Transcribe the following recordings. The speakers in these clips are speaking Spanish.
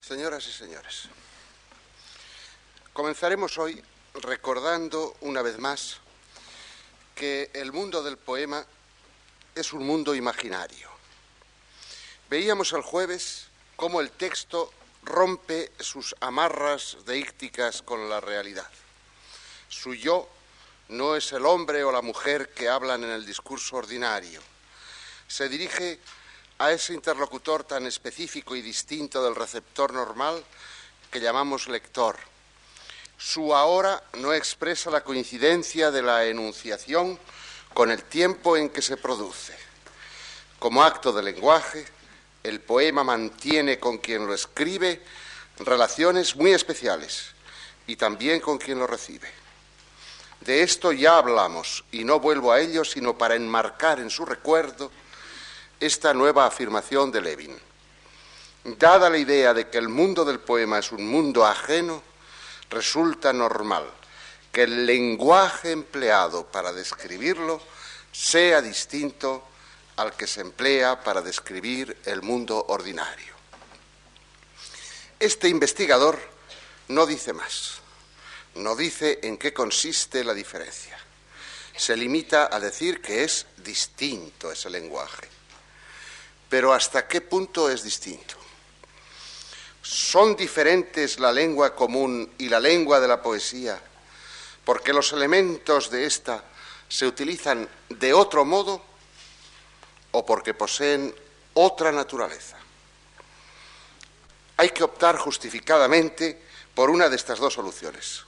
Señoras y señores, comenzaremos hoy recordando una vez más que el mundo del poema es un mundo imaginario. Veíamos el jueves cómo el texto rompe sus amarras deícticas con la realidad. Su yo no es el hombre o la mujer que hablan en el discurso ordinario. Se dirige a ese interlocutor tan específico y distinto del receptor normal que llamamos lector. Su ahora no expresa la coincidencia de la enunciación con el tiempo en que se produce. Como acto de lenguaje, el poema mantiene con quien lo escribe relaciones muy especiales y también con quien lo recibe. De esto ya hablamos y no vuelvo a ello sino para enmarcar en su recuerdo esta nueva afirmación de Levin. Dada la idea de que el mundo del poema es un mundo ajeno, resulta normal que el lenguaje empleado para describirlo sea distinto al que se emplea para describir el mundo ordinario. Este investigador no dice más, no dice en qué consiste la diferencia. Se limita a decir que es distinto ese lenguaje. Pero ¿hasta qué punto es distinto? ¿Son diferentes la lengua común y la lengua de la poesía porque los elementos de ésta se utilizan de otro modo o porque poseen otra naturaleza? Hay que optar justificadamente por una de estas dos soluciones.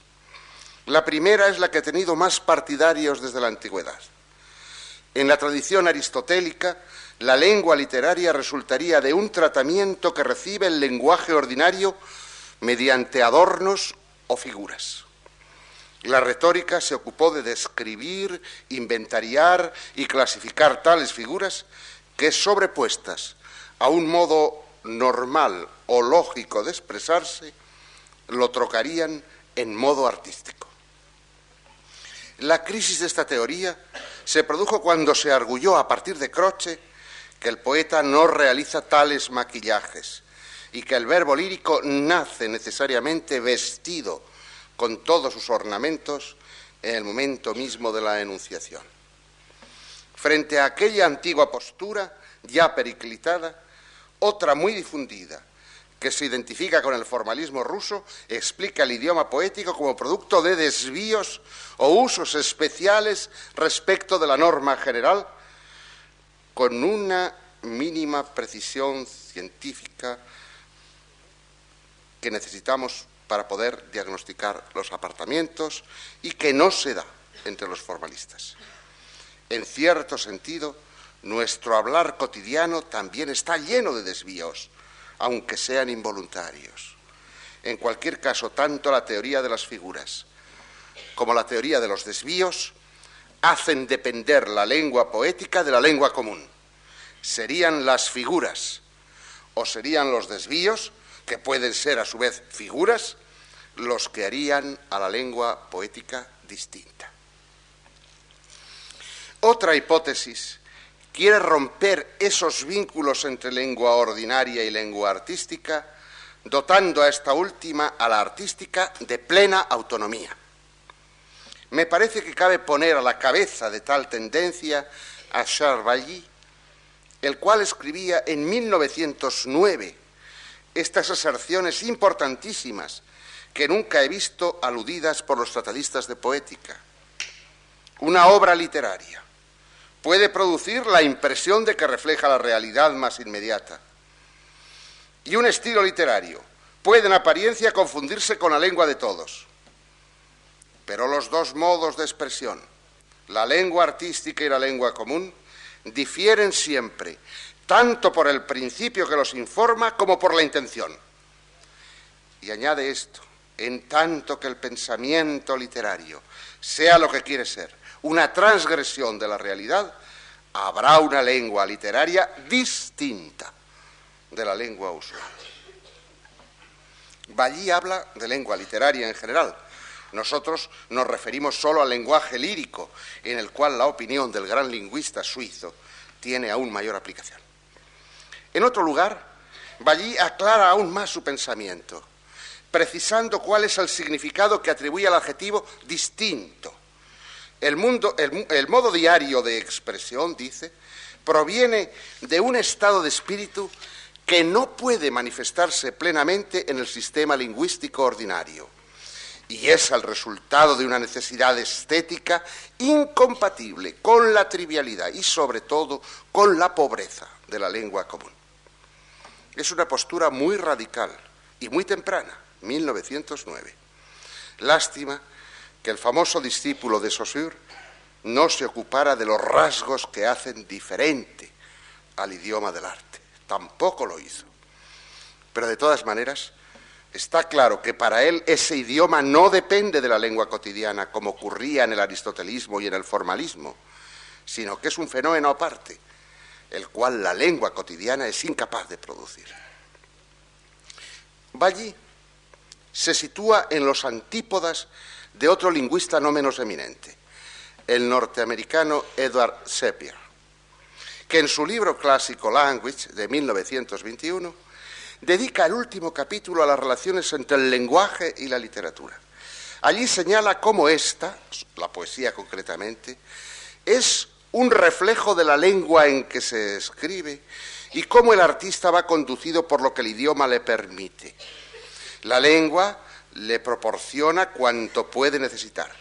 La primera es la que ha tenido más partidarios desde la antigüedad. En la tradición aristotélica, la lengua literaria resultaría de un tratamiento que recibe el lenguaje ordinario mediante adornos o figuras. La retórica se ocupó de describir, inventariar y clasificar tales figuras que, sobrepuestas a un modo normal o lógico de expresarse, lo trocarían en modo artístico. La crisis de esta teoría se produjo cuando se arguyó a partir de Croce que el poeta no realiza tales maquillajes y que el verbo lírico nace necesariamente vestido con todos sus ornamentos en el momento mismo de la enunciación. Frente a aquella antigua postura, ya periclitada, otra muy difundida, que se identifica con el formalismo ruso, explica el idioma poético como producto de desvíos o usos especiales respecto de la norma general, con una mínima precisión científica que necesitamos para poder diagnosticar los apartamientos y que no se da entre los formalistas. En cierto sentido, nuestro hablar cotidiano también está lleno de desvíos, aunque sean involuntarios. En cualquier caso, tanto la teoría de las figuras como la teoría de los desvíos hacen depender la lengua poética de la lengua común. Serían las figuras o serían los desvíos, que pueden ser a su vez figuras, los que harían a la lengua poética distinta. Otra hipótesis quiere romper esos vínculos entre lengua ordinaria y lengua artística, dotando a esta última, a la artística, de plena autonomía. Me parece que cabe poner a la cabeza de tal tendencia a Charles Bailly, el cual escribía en 1909 estas aserciones importantísimas que nunca he visto aludidas por los tratadistas de poética. Una obra literaria puede producir la impresión de que refleja la realidad más inmediata. Y un estilo literario puede en apariencia confundirse con la lengua de todos. Pero los dos modos de expresión, la lengua artística y la lengua común, difieren siempre, tanto por el principio que los informa como por la intención. Y añade esto, en tanto que el pensamiento literario sea lo que quiere ser, una transgresión de la realidad, habrá una lengua literaria distinta de la lengua usual. Bailly habla de lengua literaria en general. Nosotros nos referimos solo al lenguaje lírico, en el cual la opinión del gran lingüista suizo tiene aún mayor aplicación. En otro lugar, Ballí aclara aún más su pensamiento, precisando cuál es el significado que atribuye al adjetivo distinto. El modo diario de expresión, dice, proviene de un estado de espíritu que no puede manifestarse plenamente en el sistema lingüístico ordinario, y es el resultado de una necesidad estética incompatible con la trivialidad y, sobre todo, con la pobreza de la lengua común. Es una postura muy radical y muy temprana, 1909. Lástima que el famoso discípulo de Saussure no se ocupara de los rasgos que hacen diferente al idioma del arte. Tampoco lo hizo. Pero de todas maneras, está claro que para él ese idioma no depende de la lengua cotidiana, como ocurría en el aristotelismo y en el formalismo, sino que es un fenómeno aparte, el cual la lengua cotidiana es incapaz de producir. Ballí se sitúa en los antípodas de otro lingüista no menos eminente, el norteamericano Edward Sapir, que en su libro clásico Language, de 1921, dedica el último capítulo a las relaciones entre el lenguaje y la literatura. Allí señala cómo esta, la poesía concretamente, es un reflejo de la lengua en que se escribe y cómo el artista va conducido por lo que el idioma le permite. La lengua le proporciona cuanto puede necesitar.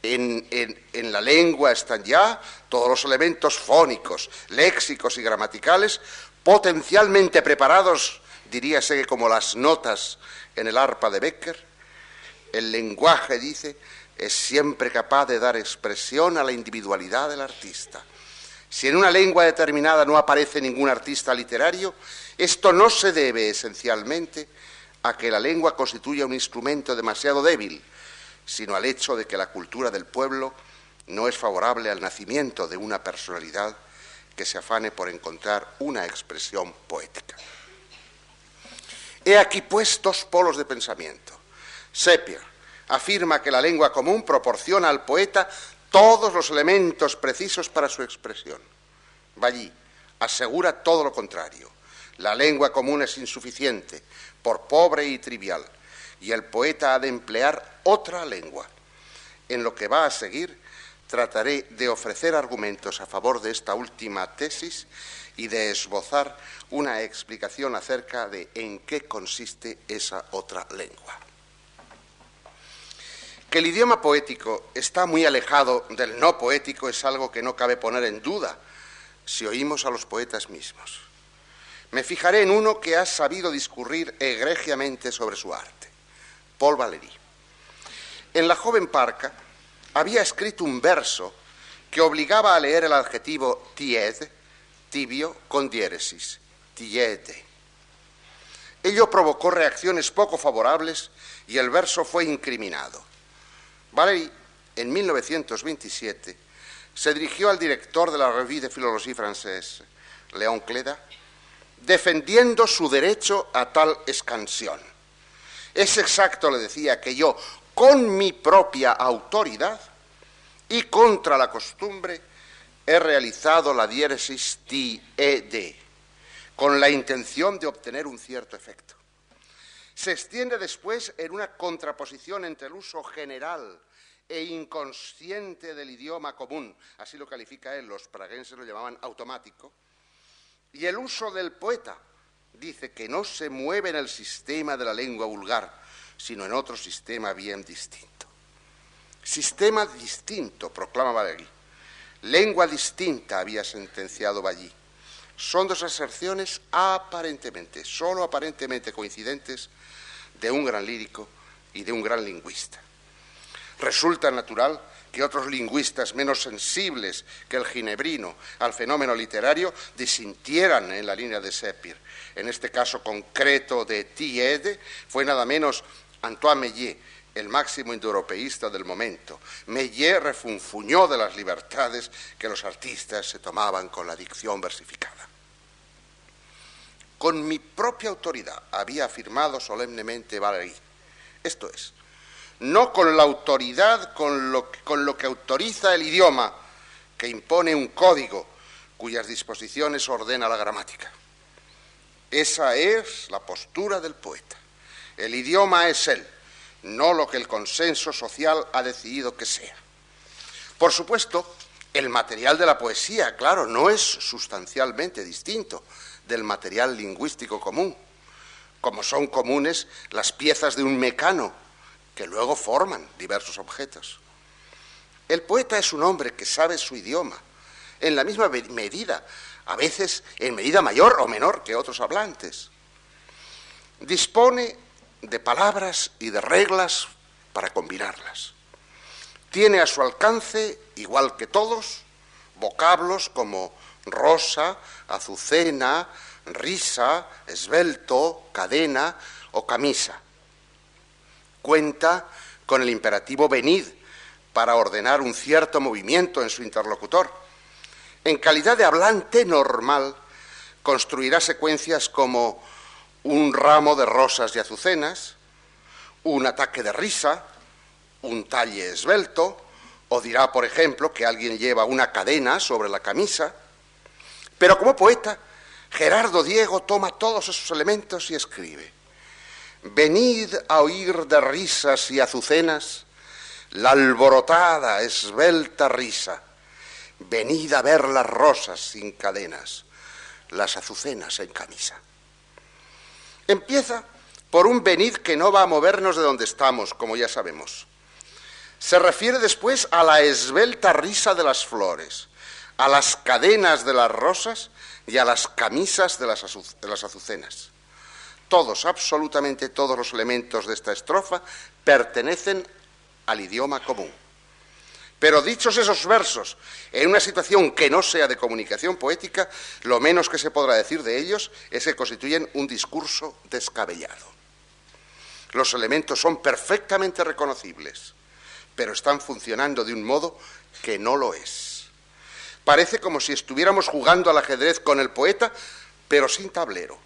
En la lengua están ya todos los elementos fónicos, léxicos y gramaticales potencialmente preparados, diríase que como las notas en el arpa de Becker. El lenguaje, dice, es siempre capaz de dar expresión a la individualidad del artista. Si en una lengua determinada no aparece ningún artista literario, esto no se debe esencialmente a que la lengua constituya un instrumento demasiado débil, sino al hecho de que la cultura del pueblo no es favorable al nacimiento de una personalidad que se afane por encontrar una expresión poética. He aquí, pues, dos polos de pensamiento. Sapir afirma que la lengua común proporciona al poeta todos los elementos precisos para su expresión. Ballí asegura todo lo contrario. La lengua común es insuficiente, por pobre y trivial, y el poeta ha de emplear otra lengua. En lo que va a seguir, trataré de ofrecer argumentos a favor de esta última tesis y de esbozar una explicación acerca de en qué consiste esa otra lengua. Que el idioma poético está muy alejado del no poético es algo que no cabe poner en duda si oímos a los poetas mismos. Me fijaré en uno que ha sabido discurrir egregiamente sobre su arte, Paul Valéry. En La joven parca había escrito un verso que obligaba a leer el adjetivo tiède, tibio, con diéresis, tiède. Ello provocó reacciones poco favorables y el verso fue incriminado. Valéry, en 1927, se dirigió al director de la Revue de Philologie Française, Léon Cléda, defendiendo su derecho a tal escansión. Es exacto, le decía, que yo, con mi propia autoridad y contra la costumbre, he realizado la diéresis ti-e-de, con la intención de obtener un cierto efecto. Se extiende después en una contraposición entre el uso general e inconsciente del idioma común, así lo califica él, los praguenses lo llamaban automático, y el uso del poeta, dice que no se mueve en el sistema de la lengua vulgar, sino en otro sistema bien distinto. Sistema distinto, proclama Valéry. Lengua distinta, había sentenciado Ballí. Son dos aserciones aparentemente, solo aparentemente coincidentes, de un gran lírico y de un gran lingüista. Resulta natural que otros lingüistas menos sensibles que el ginebrino al fenómeno literario disintieran en la línea de Sapir. En este caso concreto de tiède fue nada menos Antoine Meillet, el máximo indoeuropeísta del momento. Meillet refunfuñó de las libertades que los artistas se tomaban con la dicción versificada. Con mi propia autoridad, había afirmado solemnemente Valéry. Esto es, no con la autoridad con lo que autoriza el idioma, que impone un código cuyas disposiciones ordena la gramática. Esa es la postura del poeta. El idioma es él, no lo que el consenso social ha decidido que sea. Por supuesto, el material de la poesía, claro, no es sustancialmente distinto del material lingüístico común, como son comunes las piezas de un mecano que luego forman diversos objetos. El poeta es un hombre que sabe su idioma en la misma medida, a veces en medida mayor o menor que otros hablantes. Dispone de palabras y de reglas para combinarlas. Tiene a su alcance, igual que todos, vocablos como rosa, azucena, risa, esbelto, cadena o camisa. Cuenta con el imperativo venid para ordenar un cierto movimiento en su interlocutor. En calidad de hablante normal, construirá secuencias como un ramo de rosas y azucenas, un ataque de risa, un talle esbelto, o dirá, por ejemplo, que alguien lleva una cadena sobre la camisa. Pero como poeta, Gerardo Diego toma todos esos elementos y escribe: venid a oír de risas y azucenas la alborotada, esbelta risa. Venid a ver las rosas sin cadenas, las azucenas en camisa. Empieza por un venid que no va a movernos de donde estamos, como ya sabemos. Se refiere después a la esbelta risa de las flores, a las cadenas de las rosas y a las camisas de las azucenas. Todos, absolutamente todos los elementos de esta estrofa pertenecen al idioma común. Pero dichos esos versos, en una situación que no sea de comunicación poética, lo menos que se podrá decir de ellos es que constituyen un discurso descabellado. Los elementos son perfectamente reconocibles, pero están funcionando de un modo que no lo es. Parece como si estuviéramos jugando al ajedrez con el poeta, pero sin tablero.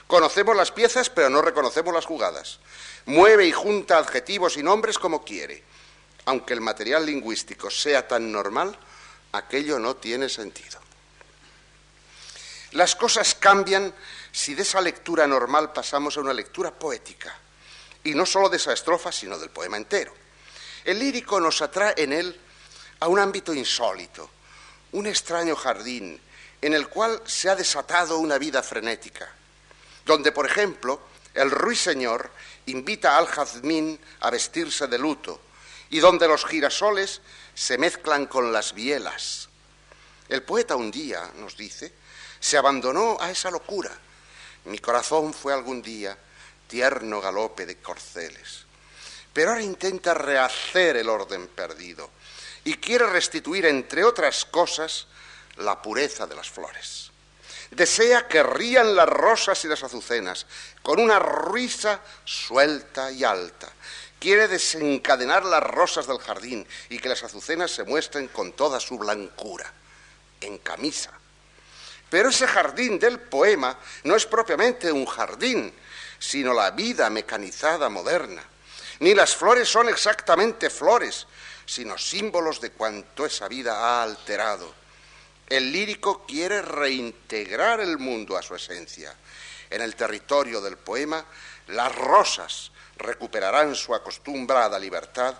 Conocemos las piezas, pero no reconocemos las jugadas. Mueve y junta adjetivos y nombres como quiere. Aunque el material lingüístico sea tan normal, aquello no tiene sentido. Las cosas cambian si de esa lectura normal pasamos a una lectura poética, y no solo de esa estrofa, sino del poema entero. El lírico nos atrae en él a un ámbito insólito, un extraño jardín en el cual se ha desatado una vida frenética, donde, por ejemplo, el ruiseñor invita al jazmín a vestirse de luto, y donde los girasoles se mezclan con las bielas. El poeta un día, nos dice, se abandonó a esa locura. Mi corazón fue algún día tierno galope de corceles. Pero ahora intenta rehacer el orden perdido y quiere restituir, entre otras cosas, la pureza de las flores. Desea que rían las rosas y las azucenas con una risa suelta y alta. Quiere desencadenar las rosas del jardín y que las azucenas se muestren con toda su blancura, en camisa. Pero ese jardín del poema no es propiamente un jardín, sino la vida mecanizada moderna. Ni las flores son exactamente flores, sino símbolos de cuanto esa vida ha alterado. El lírico quiere reintegrar el mundo a su esencia. En el territorio del poema, las rosas recuperarán su acostumbrada libertad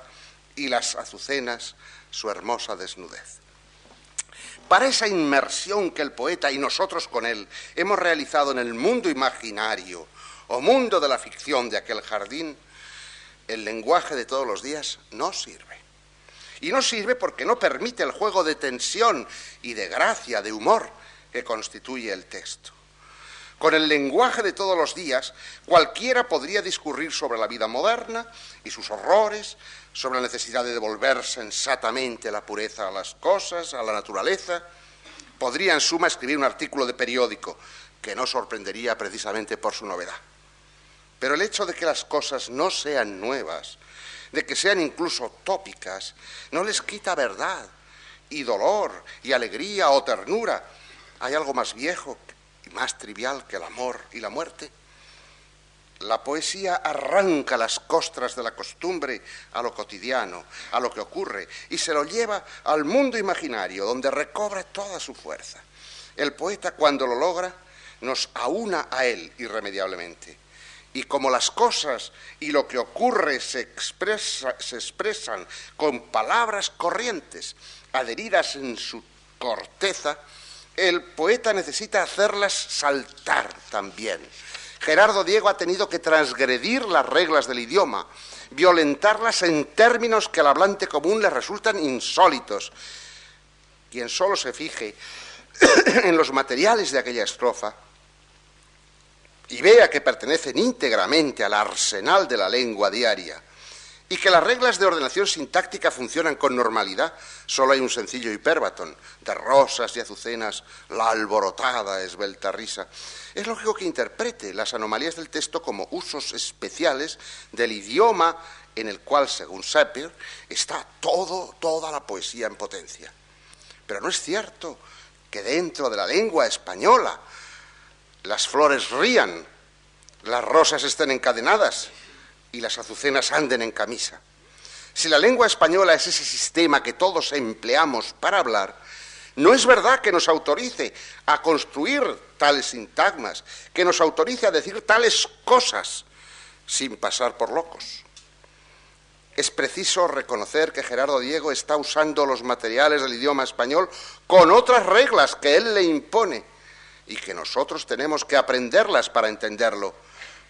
y las azucenas su hermosa desnudez. Para esa inmersión que el poeta y nosotros con él hemos realizado en el mundo imaginario o mundo de la ficción de aquel jardín, el lenguaje de todos los días no sirve. Y no sirve porque no permite el juego de tensión y de gracia, de humor que constituye el texto. Con el lenguaje de todos los días, cualquiera podría discurrir sobre la vida moderna y sus horrores, sobre la necesidad de devolver sensatamente la pureza a las cosas, a la naturaleza. Podría, en suma, escribir un artículo de periódico que no sorprendería precisamente por su novedad. Pero el hecho de que las cosas no sean nuevas, de que sean incluso tópicas, no les quita verdad y dolor y alegría o ternura. ¿Hay algo más viejo y más trivial que el amor y la muerte? La poesía arranca las costras de la costumbre a lo cotidiano, a lo que ocurre, y se lo lleva al mundo imaginario, donde recobra toda su fuerza. El poeta, cuando lo logra, nos aúna a él irremediablemente. Y como las cosas y lo que ocurre se expresan con palabras corrientes, adheridas en su corteza, el poeta necesita hacerlas saltar también. Gerardo Diego ha tenido que transgredir las reglas del idioma, violentarlas en términos que al hablante común le resultan insólitos. Quien solo se fije en los materiales de aquella estrofa y vea que pertenecen íntegramente al arsenal de la lengua diaria y que las reglas de ordenación sintáctica funcionan con normalidad, solo hay un sencillo hipérbaton, de rosas y azucenas, la alborotada esbelta risa. Es lógico que interprete las anomalías del texto como usos especiales del idioma en el cual, según Sapir, está toda la poesía en potencia. Pero no es cierto que dentro de la lengua española las flores rían, las rosas estén encadenadas y las azucenas anden en camisa. Si la lengua española es ese sistema que todos empleamos para hablar, no es verdad que nos autorice a construir tales sintagmas, que nos autorice a decir tales cosas sin pasar por locos. Es preciso reconocer que Gerardo Diego está usando los materiales del idioma español con otras reglas que él le impone y que nosotros tenemos que aprenderlas para entenderlo,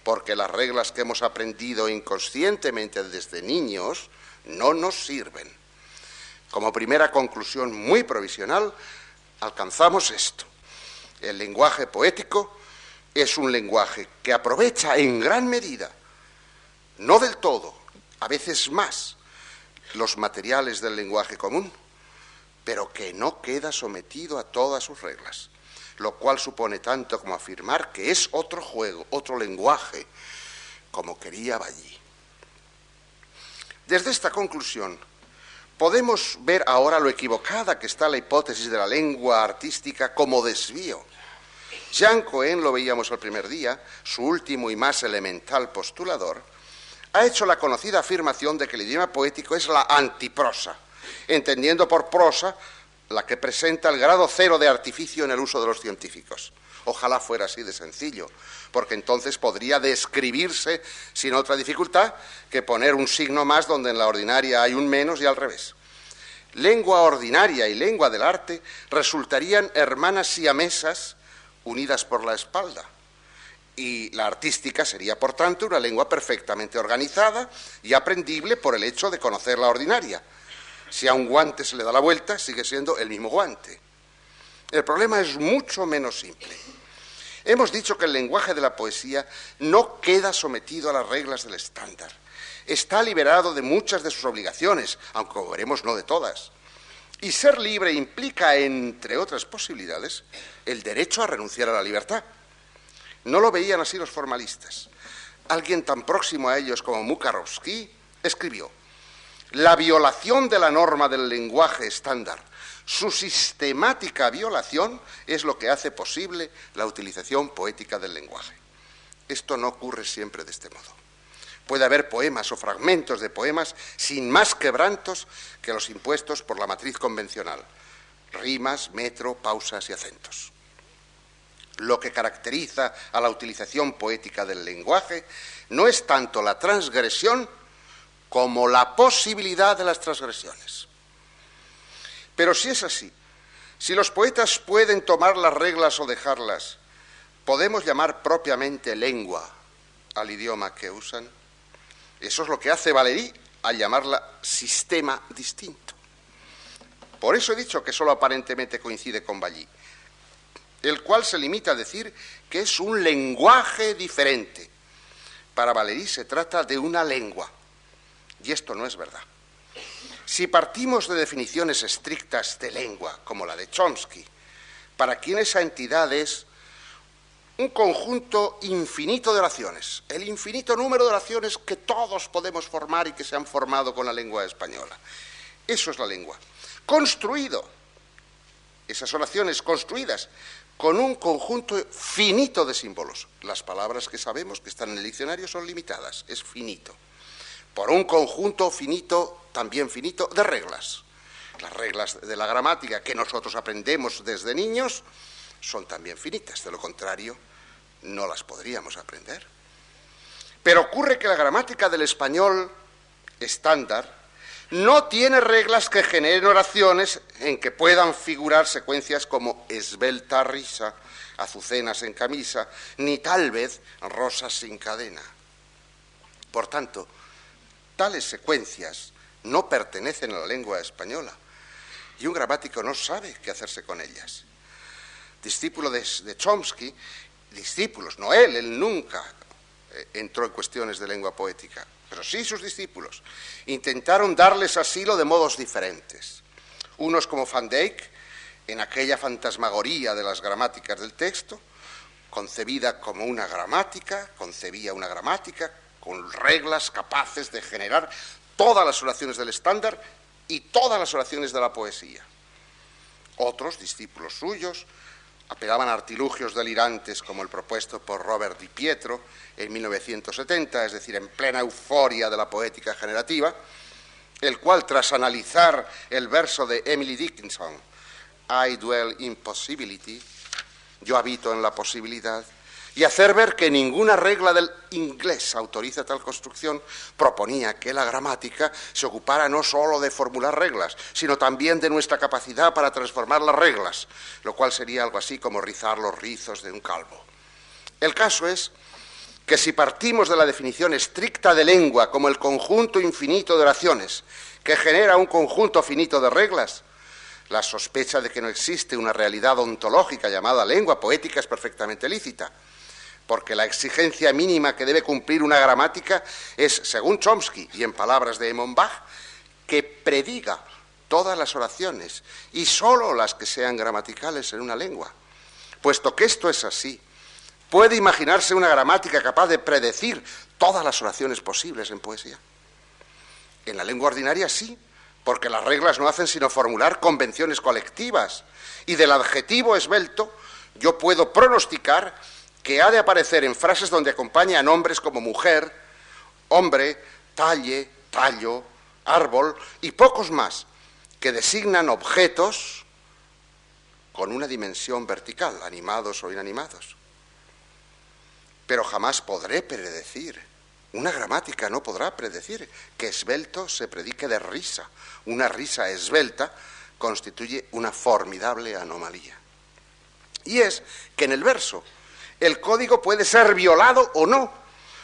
porque las reglas que hemos aprendido inconscientemente desde niños no nos sirven. Como primera conclusión muy provisional, alcanzamos esto. El lenguaje poético es un lenguaje que aprovecha en gran medida, no del todo, a veces más, los materiales del lenguaje común, pero que no queda sometido a todas sus reglas, lo cual supone tanto como afirmar que es otro juego, otro lenguaje, como quería Ballí. Desde esta conclusión, podemos ver ahora lo equivocada que está la hipótesis de la lengua artística como desvío. Jean Cohen, lo veíamos el primer día, su último y más elemental postulador, ha hecho la conocida afirmación de que el idioma poético es la antiprosa, entendiendo por prosa la que presenta el grado cero de artificio en el uso de los científicos. Ojalá fuera así de sencillo, porque entonces podría describirse sin otra dificultad que poner un signo más donde en la ordinaria hay un menos y al revés. Lengua ordinaria y lengua del arte resultarían hermanas siamesas unidas por la espalda, y la artística sería, por tanto, una lengua perfectamente organizada y aprendible por el hecho de conocer la ordinaria. Si a un guante se le da la vuelta, sigue siendo el mismo guante. El problema es mucho menos simple. Hemos dicho que el lenguaje de la poesía no queda sometido a las reglas del estándar. Está liberado de muchas de sus obligaciones, aunque como veremos no de todas. Y ser libre implica, entre otras posibilidades, el derecho a renunciar a la libertad. No lo veían así los formalistas. Alguien tan próximo a ellos como Mukarovsky escribió: la violación de la norma del lenguaje estándar, su sistemática violación, es lo que hace posible la utilización poética del lenguaje. Esto no ocurre siempre de este modo. Puede haber poemas o fragmentos de poemas sin más quebrantos que los impuestos por la matriz convencional: rimas, metro, pausas y acentos. Lo que caracteriza a la utilización poética del lenguaje no es tanto la transgresión como la posibilidad de las transgresiones. Pero si es así, si los poetas pueden tomar las reglas o dejarlas, ¿podemos llamar propiamente lengua al idioma que usan? Eso es lo que hace Valéry al llamarla sistema distinto. Por eso he dicho que solo aparentemente coincide con Ballí, el cual se limita a decir que es un lenguaje diferente. Para Valéry se trata de una lengua, y esto no es verdad. Si partimos de definiciones estrictas de lengua, como la de Chomsky, para quien esa entidad es un conjunto infinito de oraciones, el infinito número de oraciones que todos podemos formar y que se han formado con la lengua española. Eso es la lengua. Construido, esas oraciones construidas con un conjunto finito de símbolos. Las palabras que sabemos que están en el diccionario son limitadas, es finito. Por un conjunto finito, también finito, de reglas. Las reglas de la gramática que nosotros aprendemos desde niños son también finitas, de lo contrario no las podríamos aprender. Pero ocurre que la gramática del español estándar no tiene reglas que generen oraciones en que puedan figurar secuencias como esbelta risa, azucenas en camisa, ni tal vez rosas sin cadena. Por tanto, tales secuencias no pertenecen a la lengua española y un gramático no sabe qué hacerse con ellas. Discípulo de Chomsky, discípulos, no él nunca entró en cuestiones de lengua poética, pero sí sus discípulos, intentaron darles asilo de modos diferentes. Unos como Van Dyck, en aquella fantasmagoría de las gramáticas del texto, concebía una gramática con reglas capaces de generar todas las oraciones del estándar y todas las oraciones de la poesía. Otros, discípulos suyos, apelaban a artilugios delirantes como el propuesto por Robert Di Pietro en 1970, es decir, en plena euforia de la poética generativa, el cual, tras analizar el verso de Emily Dickinson, I dwell in possibility, yo habito en la posibilidad, y hacer ver que ninguna regla del inglés autoriza tal construcción, proponía que la gramática se ocupara no sólo de formular reglas, sino también de nuestra capacidad para transformar las reglas, lo cual sería algo así como rizar los rizos de un calvo. El caso es que si partimos de la definición estricta de lengua como el conjunto infinito de oraciones que genera un conjunto finito de reglas, la sospecha de que no existe una realidad ontológica llamada lengua poética es perfectamente lícita, porque la exigencia mínima que debe cumplir una gramática es, según Chomsky y en palabras de Edmund Bach, que prediga todas las oraciones y sólo las que sean gramaticales en una lengua. Puesto que esto es así, ¿puede imaginarse una gramática capaz de predecir todas las oraciones posibles en poesía? En la lengua ordinaria sí, porque las reglas no hacen sino formular convenciones colectivas, y del adjetivo esbelto yo puedo pronosticar que ha de aparecer en frases donde acompaña a nombres como mujer, hombre, talle, tallo, árbol y pocos más, que designan objetos con una dimensión vertical, animados o inanimados. Pero jamás podré predecir, una gramática no podrá predecir que esbelto se predique de risa. Una risa esbelta constituye una formidable anomalía. Y es que en el verso el código puede ser violado o no,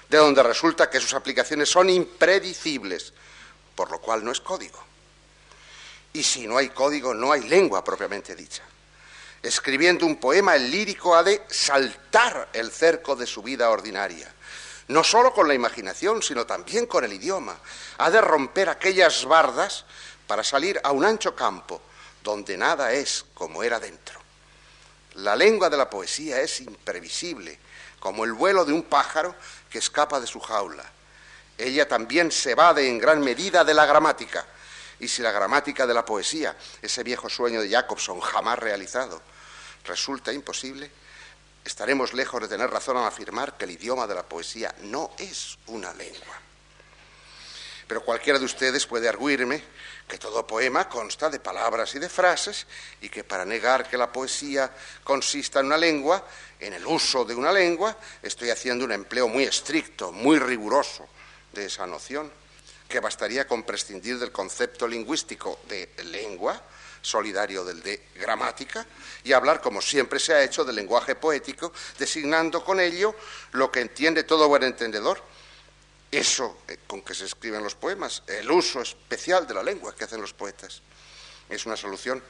de donde resulta que sus aplicaciones son impredecibles, por lo cual no es código. Y si no hay código, no hay lengua propiamente dicha. Escribiendo un poema, el lírico ha de saltar el cerco de su vida ordinaria, no solo con la imaginación, sino también con el idioma. Ha de romper aquellas bardas para salir a un ancho campo, donde nada es como era dentro. La lengua de la poesía es imprevisible, como el vuelo de un pájaro que escapa de su jaula. Ella también se evade en gran medida de la gramática, y si la gramática de la poesía, ese viejo sueño de Jacobson jamás realizado, resulta imposible, estaremos lejos de tener razón al afirmar que el idioma de la poesía no es una lengua. Pero cualquiera de ustedes puede arguirme que todo poema consta de palabras y de frases, y que para negar que la poesía consista en una lengua, en el uso de una lengua, estoy haciendo un empleo muy estricto, muy riguroso de esa noción, que bastaría con prescindir del concepto lingüístico de lengua, solidario del de gramática, y hablar, como siempre se ha hecho, del lenguaje poético, designando con ello lo que entiende todo buen entendedor, eso con que se escriben los poemas, el uso especial de la lengua que hacen los poetas. Es una solución,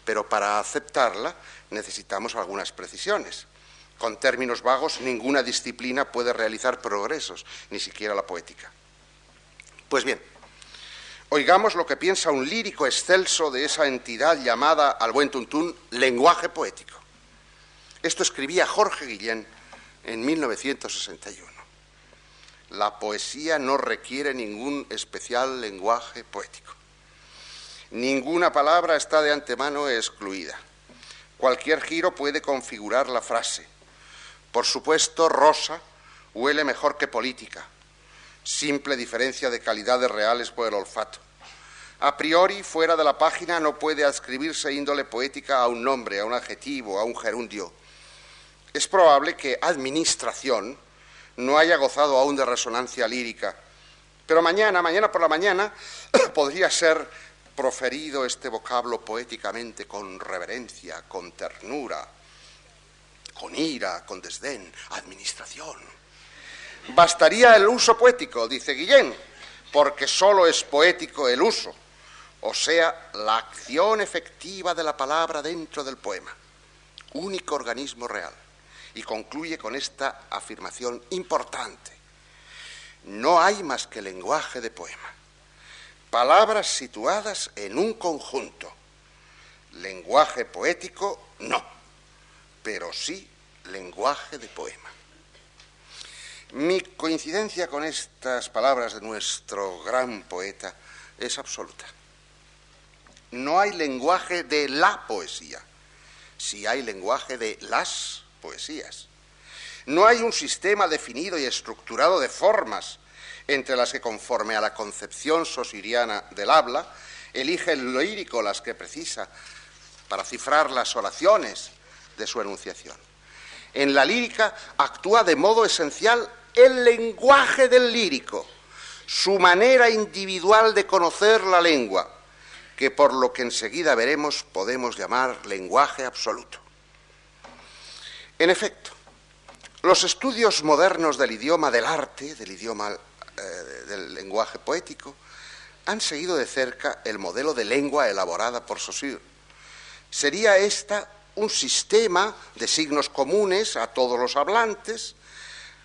pero para aceptarla necesitamos algunas precisiones. Con términos vagos, ninguna disciplina puede realizar progresos, ni siquiera la poética. Pues bien, oigamos lo que piensa un lírico excelso de esa entidad llamada, al buen tuntún, lenguaje poético. Esto escribía Jorge Guillén en 1961. La poesía no requiere ningún especial lenguaje poético. Ninguna palabra está de antemano excluida. Cualquier giro puede configurar la frase. Por supuesto, rosa huele mejor que política. Simple diferencia de calidades reales por el olfato. A priori, fuera de la página no puede adscribirse índole poética a un nombre, a un adjetivo, a un gerundio. Es probable que administración no haya gozado aún de resonancia lírica, pero mañana por la mañana, podría ser proferido este vocablo poéticamente con reverencia, con ternura, con ira, con desdén. Administración. Bastaría el uso poético, dice Guillén, porque solo es poético el uso, o sea, la acción efectiva de la palabra dentro del poema, único organismo real. Y concluye con esta afirmación importante: no hay más que lenguaje de poema, palabras situadas en un conjunto. Lenguaje poético no, pero sí lenguaje de poema. Mi coincidencia con estas palabras de nuestro gran poeta es absoluta. No hay lenguaje de la poesía, sí hay lenguaje de las poesías. No hay un sistema definido y estructurado de formas entre las que, conforme a la concepción sosiriana del habla, elige el lírico las que precisa para cifrar las oraciones de su enunciación. En la lírica actúa de modo esencial el lenguaje del lírico, su manera individual de conocer la lengua, que por lo que enseguida veremos podemos llamar lenguaje absoluto. En efecto, los estudios modernos del idioma del arte, del idioma del lenguaje poético, han seguido de cerca el modelo de lengua elaborada por Saussure. Sería esta un sistema de signos comunes a todos los hablantes,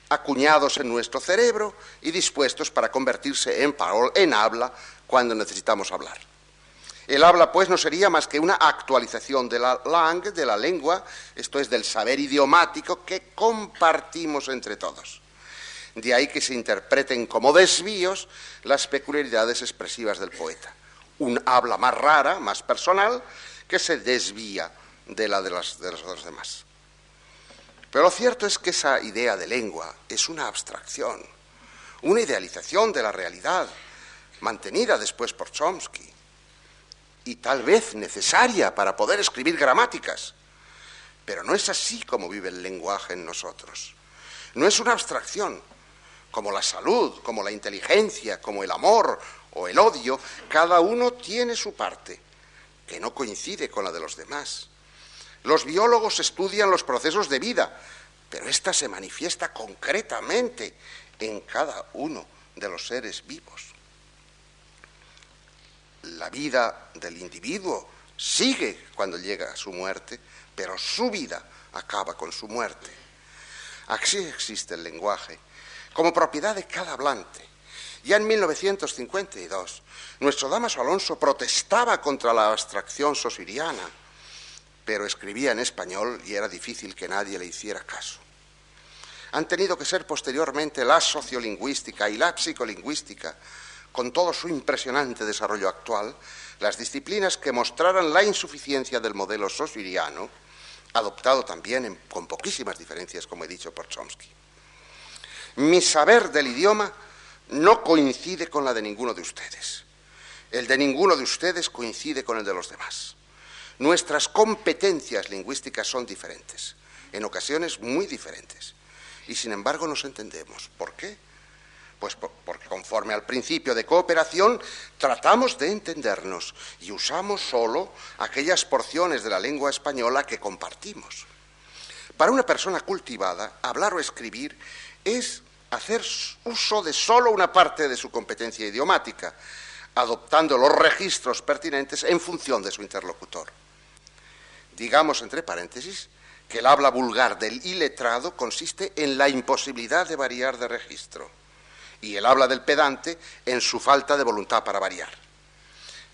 acuñados en nuestro cerebro y dispuestos para convertirse en habla cuando necesitamos hablar. El habla, pues, no sería más que una actualización de la langue, de la lengua, esto es, del saber idiomático que compartimos entre todos. De ahí que se interpreten como desvíos las peculiaridades expresivas del poeta. Un habla más rara, más personal, que se desvía de la de los demás. Pero lo cierto es que esa idea de lengua es una abstracción, una idealización de la realidad, mantenida después por Chomsky, y tal vez necesaria para poder escribir gramáticas. Pero no es así como vive el lenguaje en nosotros. No es una abstracción. Como la salud, como la inteligencia, como el amor o el odio, cada uno tiene su parte, que no coincide con la de los demás. Los biólogos estudian los procesos de vida, pero ésta se manifiesta concretamente en cada uno de los seres vivos. La vida del individuo sigue cuando llega a su muerte, pero su vida acaba con su muerte. Así existe el lenguaje, como propiedad de cada hablante. Ya en 1952, nuestro Dámaso Alonso protestaba contra la abstracción saussuriana, pero escribía en español y era difícil que nadie le hiciera caso. Han tenido que ser posteriormente la sociolingüística y la psicolingüística, con todo su impresionante desarrollo actual, las disciplinas que mostraran la insuficiencia del modelo saussuriano, adoptado también con poquísimas diferencias, como he dicho, por Chomsky. Mi saber del idioma no coincide con la de ninguno de ustedes. El de ninguno de ustedes coincide con el de los demás. Nuestras competencias lingüísticas son diferentes, en ocasiones muy diferentes, y sin embargo nos entendemos. ¿Por qué? Pues porque conforme al principio de cooperación tratamos de entendernos y usamos solo aquellas porciones de la lengua española que compartimos. Para una persona cultivada, hablar o escribir es hacer uso de solo una parte de su competencia idiomática, adoptando los registros pertinentes en función de su interlocutor. Digamos, entre paréntesis, que el habla vulgar del iletrado consiste en la imposibilidad de variar de registro, y el habla del pedante en su falta de voluntad para variar.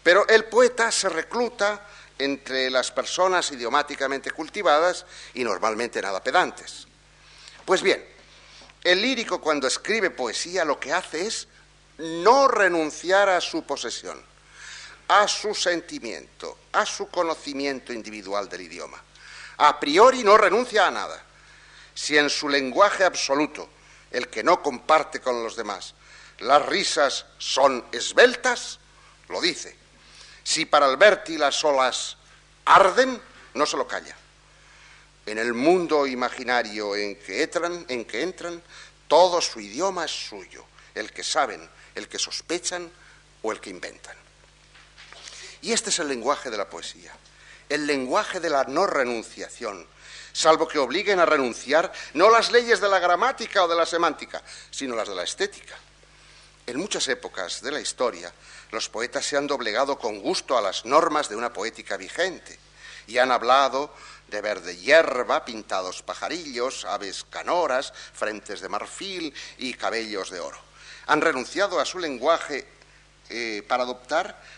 Pero el poeta se recluta entre las personas idiomáticamente cultivadas y normalmente nada pedantes. Pues bien, el lírico, cuando escribe poesía, lo que hace es no renunciar a su posesión, a su sentimiento, a su conocimiento individual del idioma. A priori no renuncia a nada. Si en su lenguaje absoluto, el que no comparte con los demás, las risas son esbeltas, lo dice. Si para Alberti las olas arden, no se lo calla. En el mundo imaginario en que entran, todo su idioma es suyo, el que saben, el que sospechan o el que inventan. Y este es el lenguaje de la poesía, el lenguaje de la no renunciación, salvo que obliguen a renunciar no las leyes de la gramática o de la semántica, sino las de la estética. En muchas épocas de la historia, los poetas se han doblegado con gusto a las normas de una poética vigente y han hablado de verde hierba, pintados pajarillos, aves canoras, frentes de marfil y cabellos de oro. Han renunciado a su lenguaje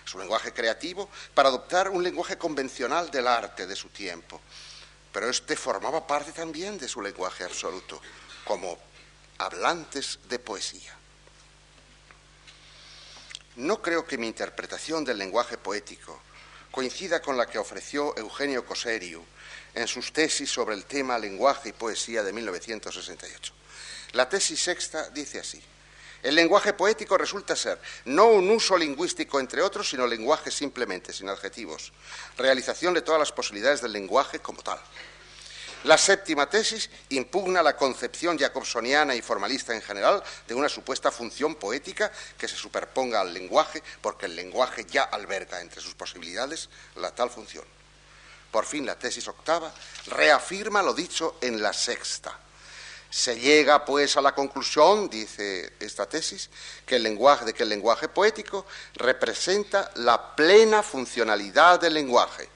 su lenguaje creativo, para adoptar un lenguaje convencional del arte de su tiempo. Pero este formaba parte también de su lenguaje absoluto, como hablantes de poesía. No creo que mi interpretación del lenguaje poético coincida con la que ofreció Eugenio Coseriu en sus tesis sobre el tema lenguaje y poesía de 1968. La tesis sexta dice así: el lenguaje poético resulta ser no un uso lingüístico entre otros, sino lenguaje simplemente, sin adjetivos, realización de todas las posibilidades del lenguaje como tal. La séptima tesis impugna la concepción jacobsoniana y formalista en general de una supuesta función poética que se superponga al lenguaje, porque el lenguaje ya alberga entre sus posibilidades la tal función. Por fin, la tesis octava reafirma lo dicho en la sexta. Se llega, pues, a la conclusión, dice esta tesis, que el lenguaje poético representa la plena funcionalidad del lenguaje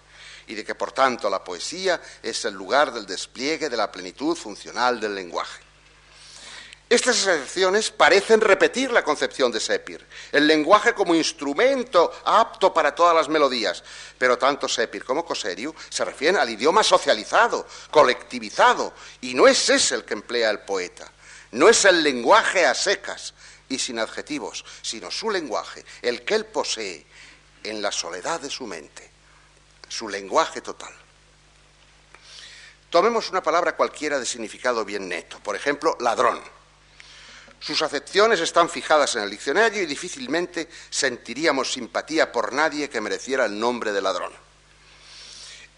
y de que, por tanto, la poesía es el lugar del despliegue de la plenitud funcional del lenguaje. Estas excepciones parecen repetir la concepción de Sepir, el lenguaje como instrumento apto para todas las melodías, pero tanto Sepir como Coseriu se refieren al idioma socializado, colectivizado, y no es ese el que emplea el poeta, no es el lenguaje a secas y sin adjetivos, sino su lenguaje, el que él posee en la soledad de su mente, su lenguaje total. Tomemos una palabra cualquiera de significado bien neto, por ejemplo, ladrón. Sus acepciones están fijadas en el diccionario y difícilmente sentiríamos simpatía por nadie que mereciera el nombre de ladrón.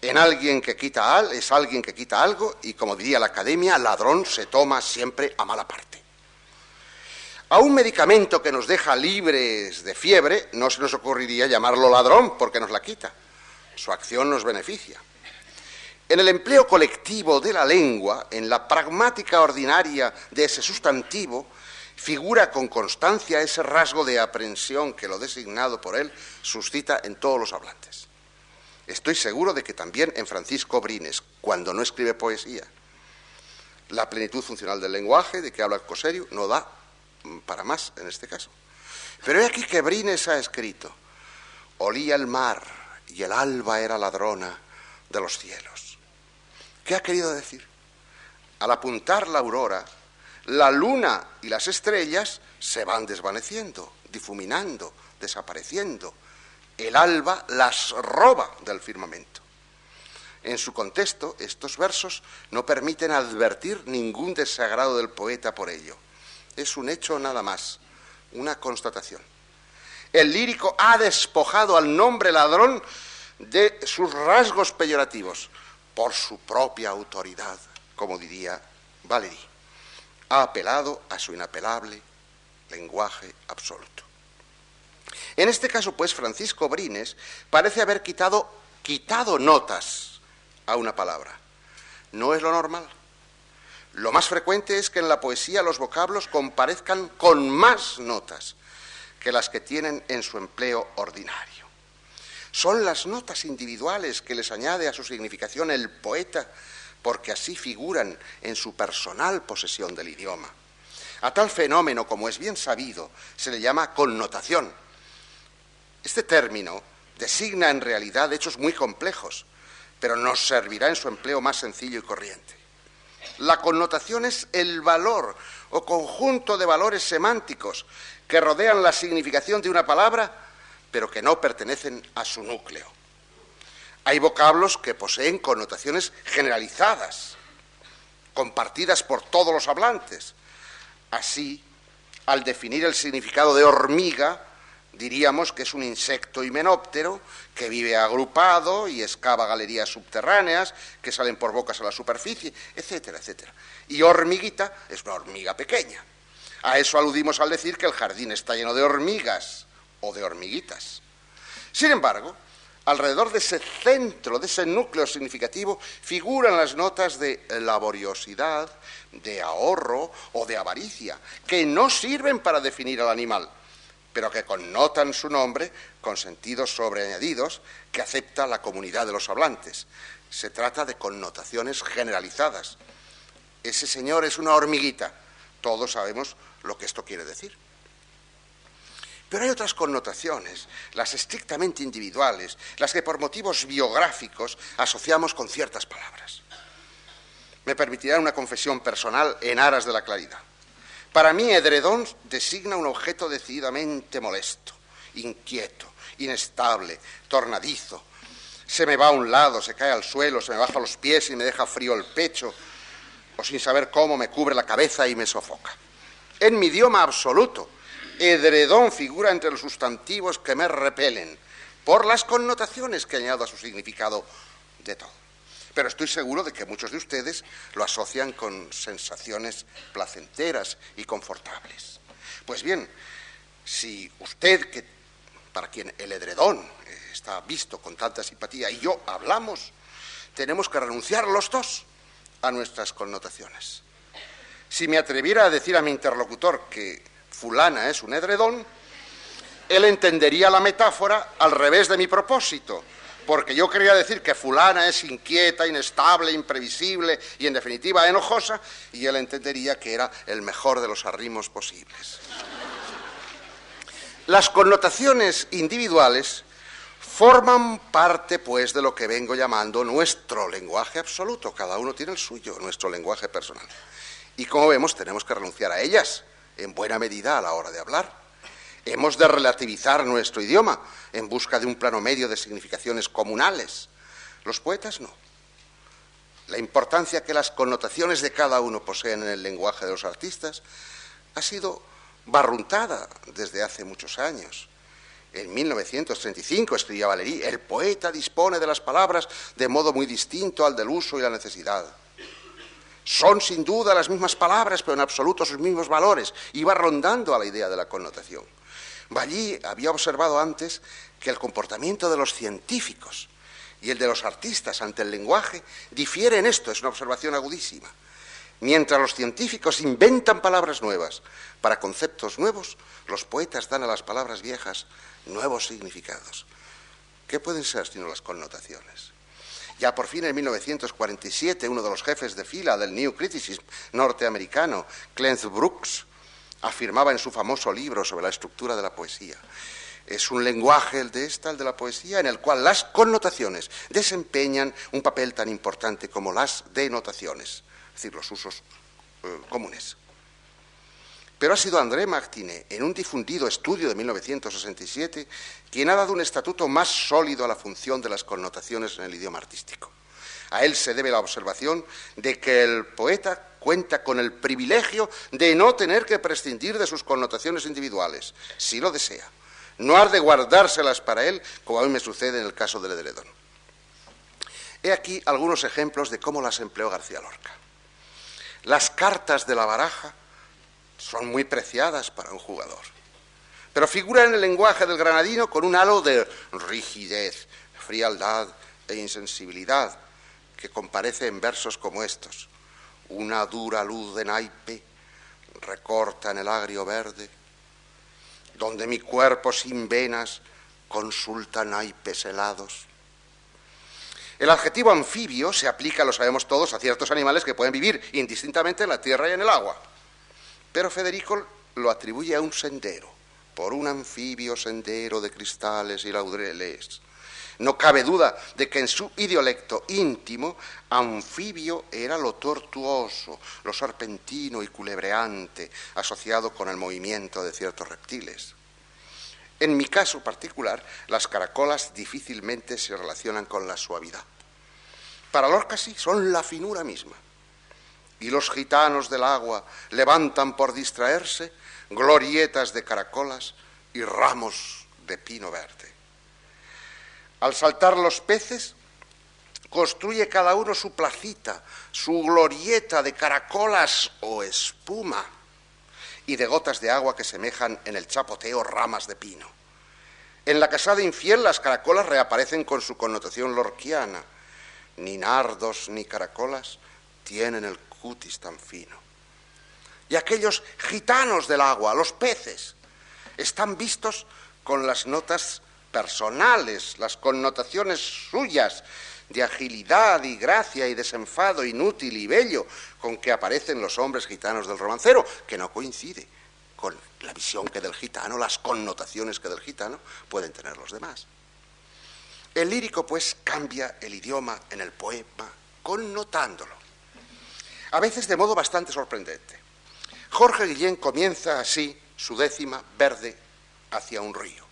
Es alguien que quita algo y, como diría la Academia, ladrón se toma siempre a mala parte. A un medicamento que nos deja libres de fiebre no se nos ocurriría llamarlo ladrón porque nos la quita. Su acción nos beneficia. En el empleo colectivo de la lengua, en la pragmática ordinaria de ese sustantivo, figura con constancia ese rasgo de aprensión que lo designado por él suscita en todos los hablantes. Estoy seguro de que también en Francisco Brines, cuando no escribe poesía. La plenitud funcional del lenguaje, de que habla Coseriu, no da para más en este caso. Pero he aquí que Brines ha escrito: olía el mar y el alba era ladrona de los cielos. ¿Qué ha querido decir? Al apuntar la aurora, la luna y las estrellas se van desvaneciendo, difuminando, desapareciendo. El alba las roba del firmamento. En su contexto, estos versos no permiten advertir ningún desagrado del poeta por ello. Es un hecho nada más, una constatación. El lírico ha despojado al nombre ladrón de sus rasgos peyorativos por su propia autoridad, como diría Valéry. Ha apelado a su inapelable lenguaje absoluto. En este caso, pues, Francisco Brines parece haber quitado notas a una palabra. No es lo normal. Lo más frecuente es que en la poesía los vocablos comparezcan con más notas que las que tienen en su empleo ordinario. Son las notas individuales que les añade a su significación el poeta, porque así figuran en su personal posesión del idioma. A tal fenómeno, como es bien sabido, se le llama connotación. Este término designa en realidad hechos muy complejos, pero nos servirá en su empleo más sencillo y corriente. La connotación es el valor o conjunto de valores semánticos que rodean la significación de una palabra, pero que no pertenecen a su núcleo. Hay vocablos que poseen connotaciones generalizadas, compartidas por todos los hablantes. Así, al definir el significado de hormiga, Diríamos que es un insecto himenóptero que vive agrupado y excava galerías subterráneas que salen por bocas a la superficie, etcétera, etcétera. Y hormiguita es una hormiga pequeña. A eso aludimos al decir que el jardín está lleno de hormigas o de hormiguitas. Sin embargo, alrededor de ese centro, de ese núcleo significativo, figuran las notas de laboriosidad, de ahorro o de avaricia, que no sirven para definir al animal, pero que connotan su nombre con sentidos sobreañadidos que acepta la comunidad de los hablantes. Se trata de connotaciones generalizadas. Ese señor es una hormiguita. Todos sabemos lo que esto quiere decir. Pero hay otras connotaciones, las estrictamente individuales, las que por motivos biográficos asociamos con ciertas palabras. Me permitirán una confesión personal en aras de la claridad. Para mí, edredón designa un objeto decididamente molesto, inquieto, inestable, tornadizo. Se me va a un lado, se cae al suelo, se me baja los pies y me deja frío el pecho, o sin saber cómo me cubre la cabeza y me sofoca. En mi idioma absoluto, edredón figura entre los sustantivos que me repelen, por las connotaciones que añado a su significado de todo. Pero estoy seguro de que muchos de ustedes lo asocian con sensaciones placenteras y confortables. Pues bien, si usted, para quien el edredón está visto con tanta simpatía, y yo hablamos, tenemos que renunciar los dos a nuestras connotaciones. Si me atreviera a decir a mi interlocutor que fulana es un edredón, él entendería la metáfora al revés de mi propósito, porque yo quería decir que fulana es inquieta, inestable, imprevisible y, en definitiva, enojosa, y él entendería que era el mejor de los arrimos posibles. Las connotaciones individuales forman parte, pues, de lo que vengo llamando nuestro lenguaje absoluto. Cada uno tiene el suyo, nuestro lenguaje personal. Y, como vemos, tenemos que renunciar a ellas, en buena medida, a la hora de hablar. Hemos de relativizar nuestro idioma en busca de un plano medio de significaciones comunales. Los poetas no. La importancia que las connotaciones de cada uno poseen en el lenguaje de los artistas ha sido barruntada desde hace muchos años. En 1935 escribía Valéry: el poeta dispone de las palabras de modo muy distinto al del uso y la necesidad. Son sin duda las mismas palabras, pero en absoluto sus mismos valores. Iba rondando a la idea de la connotación. Valéry había observado antes que el comportamiento de los científicos y el de los artistas ante el lenguaje difiere en esto, es una observación agudísima. Mientras los científicos inventan palabras nuevas para conceptos nuevos, los poetas dan a las palabras viejas nuevos significados. ¿Qué pueden ser sino las connotaciones? Ya por fin en 1947, uno de los jefes de fila del New Criticism norteamericano, Clarence Brooks, afirmaba en su famoso libro sobre la estructura de la poesía: es un lenguaje, el de la poesía, en el cual las connotaciones desempeñan un papel tan importante como las denotaciones, es decir, los usos comunes. Pero ha sido André Martinet, en un difundido estudio de 1967, quien ha dado un estatuto más sólido a la función de las connotaciones en el idioma artístico. A él se debe la observación de que el poeta cuenta con el privilegio de no tener que prescindir de sus connotaciones individuales, si lo desea. No ha de guardárselas para él, como a mí me sucede en el caso del edredón. He aquí algunos ejemplos de cómo las empleó García Lorca. Las cartas de la baraja son muy preciadas para un jugador, pero figuran en el lenguaje del granadino con un halo de rigidez, frialdad e insensibilidad que comparece en versos como estos: una dura luz de naipe recorta en el agrio verde, donde mi cuerpo sin venas consulta naipes helados. El adjetivo anfibio se aplica, lo sabemos todos, a ciertos animales que pueden vivir indistintamente en la tierra y en el agua. Pero Federico lo atribuye a un sendero, por un anfibio sendero de cristales y laureles. No cabe duda de que en su idiolecto íntimo, anfibio era lo tortuoso, lo serpentino y culebreante, asociado con el movimiento de ciertos reptiles. En mi caso particular, las caracolas difícilmente se relacionan con la suavidad. Para Lorca sí, son la finura misma. Y los gitanos del agua levantan por distraerse glorietas de caracolas y ramos de pino verde. Al saltar los peces, construye cada uno su placita, su glorieta de caracolas o espuma y de gotas de agua que semejan en el chapoteo ramas de pino. En La casada infiel las caracolas reaparecen con su connotación lorquiana. Ni nardos ni caracolas tienen el cutis tan fino. Y aquellos gitanos del agua, los peces, están vistos con las notas personales, las connotaciones suyas de agilidad y gracia y desenfado inútil y bello con que aparecen los hombres gitanos del romancero, que no coincide con la visión que del gitano, las connotaciones que del gitano pueden tener los demás. El lírico, pues, cambia el idioma en el poema, connotándolo, a veces de modo bastante sorprendente. Jorge Guillén comienza así su décima, Verde hacia un río.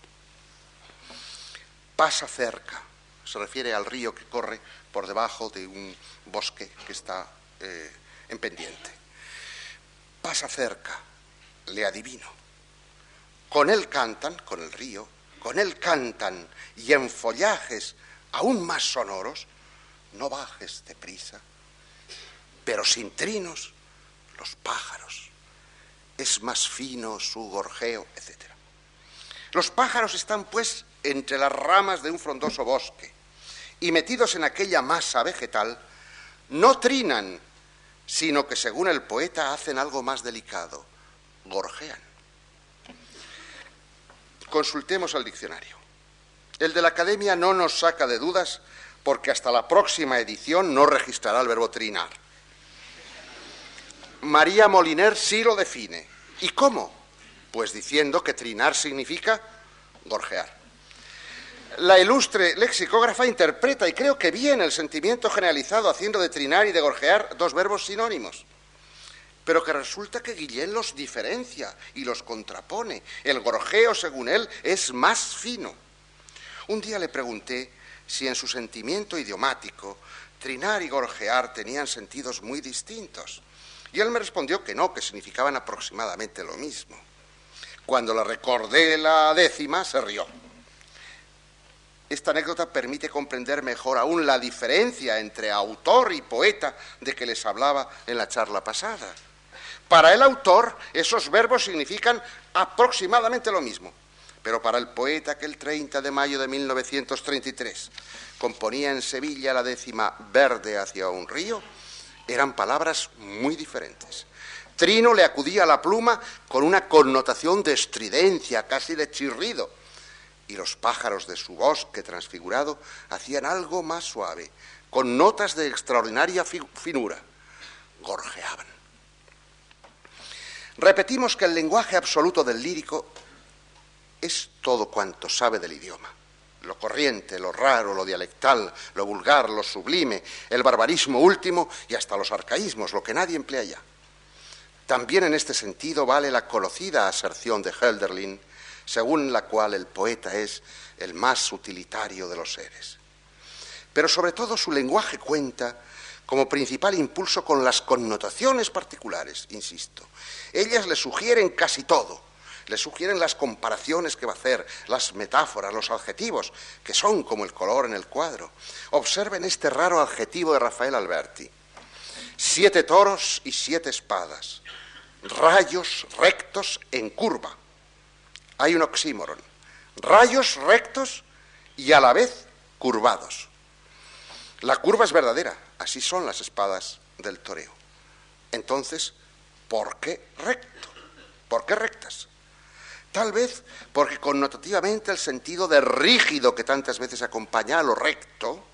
Pasa cerca, se refiere al río que corre por debajo de un bosque que está en pendiente. Pasa cerca, le adivino. Con él cantan, con el río, con él cantan, y en follajes aún más sonoros, no bajes deprisa, pero sin trinos, los pájaros, es más fino su gorjeo, etc. Los pájaros están, pues, entre las ramas de un frondoso bosque, y metidos en aquella masa vegetal, no trinan, sino que, según el poeta, hacen algo más delicado, gorjean. Consultemos el diccionario. El de la Academia no nos saca de dudas, porque hasta la próxima edición no registrará el verbo trinar. María Moliner sí lo define. ¿Y cómo? Pues diciendo que trinar significa gorjear. La ilustre lexicógrafa interpreta, y creo que bien, el sentimiento generalizado haciendo de trinar y de gorjear dos verbos sinónimos, pero que resulta que Guillén los diferencia y los contrapone. El gorjeo, según él, es más fino. Un día le pregunté si en su sentimiento idiomático trinar y gorjear tenían sentidos muy distintos, y él me respondió que no, que significaban aproximadamente lo mismo. Cuando le recordé la décima, se rió. Esta anécdota permite comprender mejor aún la diferencia entre autor y poeta de que les hablaba en la charla pasada. Para el autor, esos verbos significan aproximadamente lo mismo, pero para el poeta que el 30 de mayo de 1933 componía en Sevilla la décima, Verde hacia un río, eran palabras muy diferentes. Trino le acudía a la pluma con una connotación de estridencia, casi de chirrido, y los pájaros de su bosque transfigurado hacían algo más suave, con notas de extraordinaria finura, gorjeaban. Repetimos que el lenguaje absoluto del lírico es todo cuanto sabe del idioma. Lo corriente, lo raro, lo dialectal, lo vulgar, lo sublime, el barbarismo último y hasta los arcaísmos, lo que nadie emplea ya. También en este sentido vale la conocida aserción de Hölderlin, según la cual el poeta es el más utilitario de los seres. Pero sobre todo su lenguaje cuenta como principal impulso con las connotaciones particulares, insisto. Ellas le sugieren casi todo. Le sugieren las comparaciones que va a hacer, las metáforas, los adjetivos, que son como el color en el cuadro. Observen este raro adjetivo de Rafael Alberti. 7 toros y 7 espadas, rayos rectos en curva. Hay un oxímoron. Rayos rectos y a la vez curvados. La curva es verdadera, así son las espadas del toreo. Entonces, ¿por qué recto? ¿Por qué rectas? Tal vez porque connotativamente el sentido de rígido que tantas veces acompaña a lo recto,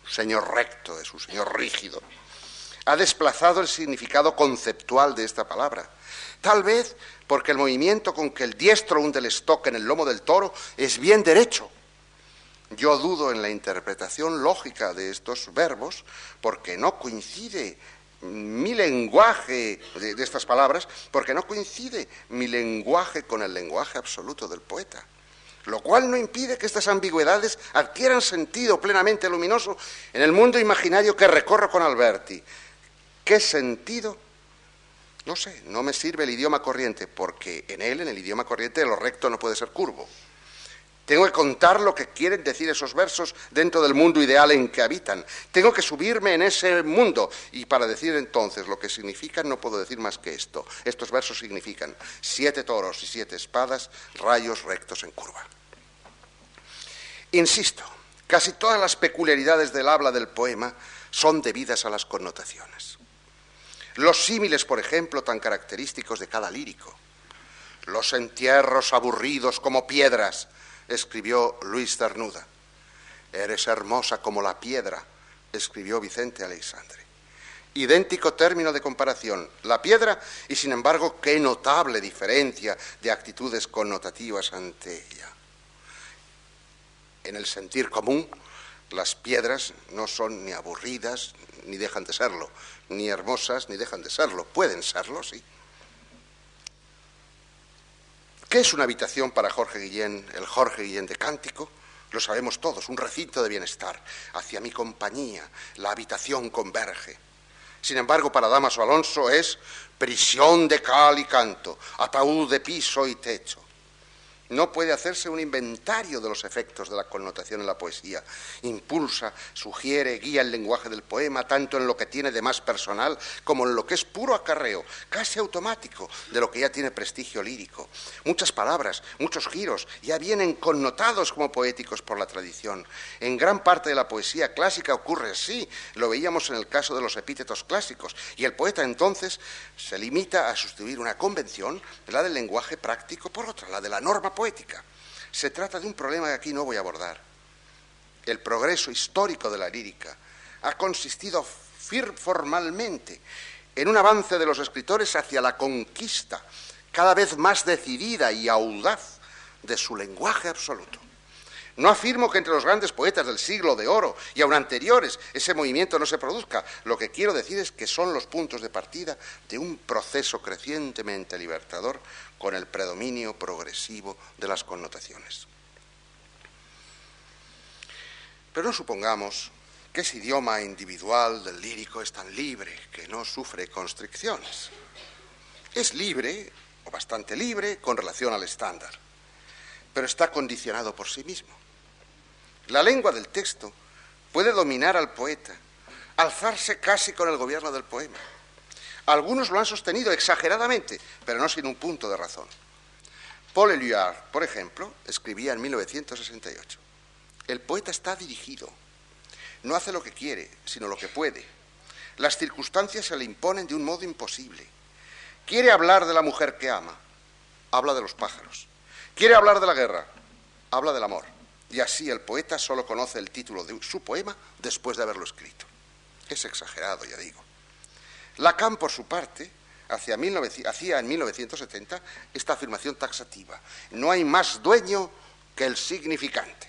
señor recto es un señor rígido, ha desplazado el significado conceptual de esta palabra. Tal vez porque el movimiento con que el diestro hunde el estoque en el lomo del toro es bien derecho. Yo dudo en la interpretación lógica de estos verbos porque no coincide mi lenguaje de estas palabras, porque no coincide mi lenguaje con el lenguaje absoluto del poeta, lo cual no impide que estas ambigüedades adquieran sentido plenamente luminoso en el mundo imaginario que recorro con Alberti. ¿Qué sentido? No sé, no me sirve el idioma corriente, porque en él, en el idioma corriente, lo recto no puede ser curvo. Tengo que contar lo que quieren decir esos versos dentro del mundo ideal en que habitan. Tengo que subirme en ese mundo. Y para decir entonces lo que significan, no puedo decir más que esto. Estos versos significan 7 toros y 7 espadas, rayos rectos en curva. Insisto, casi todas las peculiaridades del habla del poema son debidas a las connotaciones. Los símiles, por ejemplo, tan característicos de cada lírico. Los entierros aburridos como piedras, escribió Luis Cernuda. Eres hermosa como la piedra, escribió Vicente Aleixandre. Idéntico término de comparación, la piedra, y sin embargo, qué notable diferencia de actitudes connotativas ante ella. En el sentir común, las piedras no son ni aburridas, ni dejan de serlo, ni hermosas, ni dejan de serlo. Pueden serlo, sí. ¿Qué es una habitación para Jorge Guillén, el Jorge Guillén de Cántico? Lo sabemos todos, un recinto de bienestar. Hacia mi compañía, la habitación converge. Sin embargo, para Dámaso Alonso es prisión de cal y canto, ataúd de piso y techo. No puede hacerse un inventario de los efectos de la connotación en la poesía. Impulsa, sugiere, guía el lenguaje del poema, tanto en lo que tiene de más personal como en lo que es puro acarreo, casi automático, de lo que ya tiene prestigio lírico. Muchas palabras, muchos giros, ya vienen connotados como poéticos por la tradición. En gran parte de la poesía clásica ocurre así, lo veíamos en el caso de los epítetos clásicos, y el poeta entonces se limita a sustituir una convención, la del lenguaje práctico, por otra, la de la norma poética. Se trata de un problema que aquí no voy a abordar. El progreso histórico de la lírica ha consistido formalmente en un avance de los escritores hacia la conquista cada vez más decidida y audaz de su lenguaje absoluto. No afirmo que entre los grandes poetas del siglo de oro y aun anteriores ese movimiento no se produzca. Lo que quiero decir es que son los puntos de partida de un proceso crecientemente libertador con el predominio progresivo de las connotaciones. Pero no supongamos que ese idioma individual del lírico es tan libre que no sufre constricciones. Es libre, o bastante libre, con relación al estándar, pero está condicionado por sí mismo. La lengua del texto puede dominar al poeta, alzarse casi con el gobierno del poema. Algunos lo han sostenido exageradamente, pero no sin un punto de razón. Paul Éluard, por ejemplo, escribía en 1968, el poeta está dirigido, no hace lo que quiere, sino lo que puede. Las circunstancias se le imponen de un modo imposible. Quiere hablar de la mujer que ama, habla de los pájaros. Quiere hablar de la guerra, habla del amor. Y así el poeta solo conoce el título de su poema después de haberlo escrito. Es exagerado, ya digo. Lacan, por su parte, hacía en 1970 esta afirmación taxativa. No hay más dueño que el significante.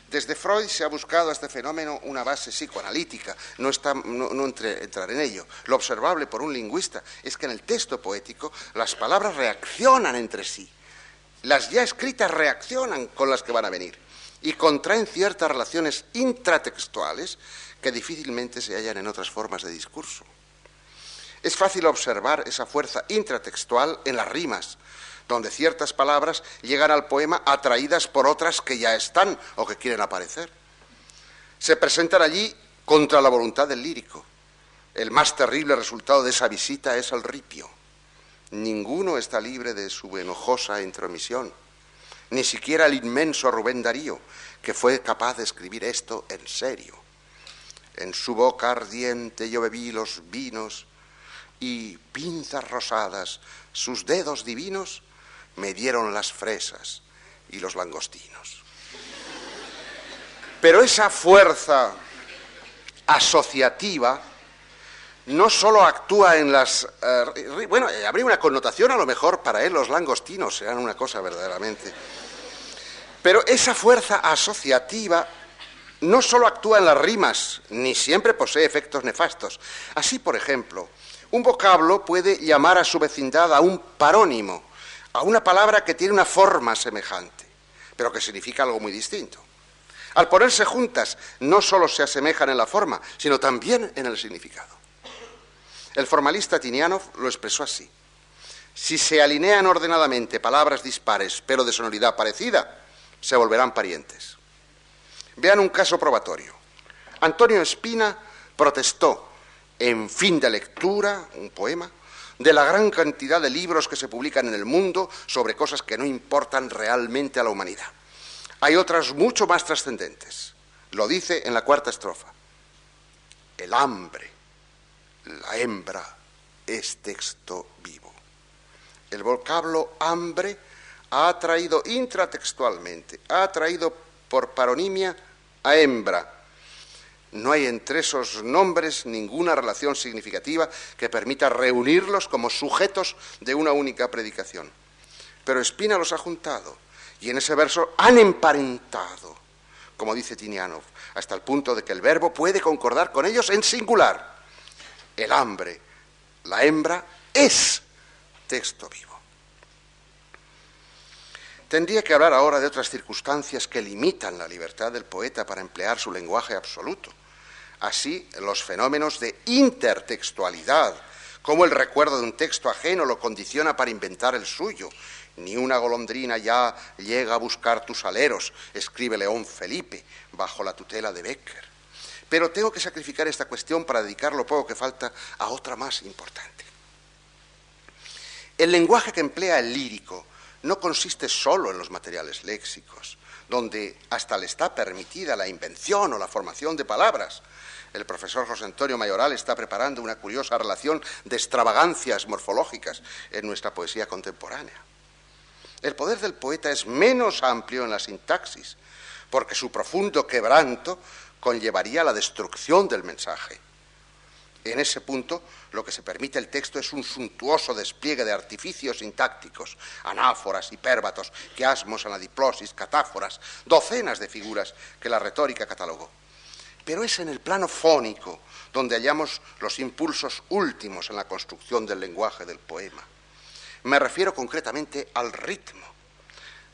Desde Freud se ha buscado a este fenómeno una base psicoanalítica, no entrar en ello. Lo observable por un lingüista es que en el texto poético las palabras reaccionan entre sí. Las ya escritas reaccionan con las que van a venir y contraen ciertas relaciones intratextuales que difícilmente se hallan en otras formas de discurso. Es fácil observar esa fuerza intratextual en las rimas, donde ciertas palabras llegan al poema atraídas por otras que ya están o que quieren aparecer. Se presentan allí contra la voluntad del lírico. El más terrible resultado de esa visita es el ripio. Ninguno está libre de su enojosa intromisión, ni siquiera el inmenso Rubén Darío, que fue capaz de escribir esto en serio. En su boca ardiente yo bebí los vinos y pinzas rosadas, sus dedos divinos me dieron las fresas y los langostinos. Pero esa fuerza asociativa no solo actúa en las... habría una connotación a lo mejor para él, los langostinos serán una cosa verdaderamente. Pero esa fuerza asociativa no solo actúa en las rimas, ni siempre posee efectos nefastos. Así, por ejemplo, un vocablo puede llamar a su vecindad a un parónimo, a una palabra que tiene una forma semejante, pero que significa algo muy distinto. Al ponerse juntas, no solo se asemejan en la forma, sino también en el significado. El formalista Tinianov lo expresó así. Si se alinean ordenadamente palabras dispares, pero de sonoridad parecida, se volverán parientes. Vean un caso probatorio. Antonio Espina protestó en Fin de lectura, un poema, de la gran cantidad de libros que se publican en el mundo sobre cosas que no importan realmente a la humanidad. Hay otras mucho más trascendentes. Lo dice en la cuarta estrofa. El hambre, la hembra, es texto vivo. El vocablo hambre ha traído intratextualmente, ha traído por paronimia a hembra. No hay entre esos nombres ninguna relación significativa que permita reunirlos como sujetos de una única predicación. Pero Espina los ha juntado y en ese verso han emparentado, como dice Tinianov, hasta el punto de que el verbo puede concordar con ellos en singular. El hambre, la hembra, es texto vivo. Tendría que hablar ahora de otras circunstancias que limitan la libertad del poeta para emplear su lenguaje absoluto. Así, los fenómenos de intertextualidad, como el recuerdo de un texto ajeno lo condiciona para inventar el suyo. Ni una golondrina ya llega a buscar tus aleros, escribe León Felipe, bajo la tutela de Becker. Pero tengo que sacrificar esta cuestión para dedicar lo poco que falta a otra más importante. El lenguaje que emplea el lírico no consiste solo en los materiales léxicos, donde hasta le está permitida la invención o la formación de palabras. El profesor José Antonio Mayoral está preparando una curiosa relación de extravagancias morfológicas en nuestra poesía contemporánea. El poder del poeta es menos amplio en la sintaxis, porque su profundo quebranto conllevaría la destrucción del mensaje. En ese punto, lo que se permite el texto es un suntuoso despliegue de artificios sintácticos, anáforas, hipérbatos, quiasmos, anadiplosis, catáforas, docenas de figuras que la retórica catalogó. Pero es en el plano fónico donde hallamos los impulsos últimos en la construcción del lenguaje del poema. Me refiero concretamente al ritmo.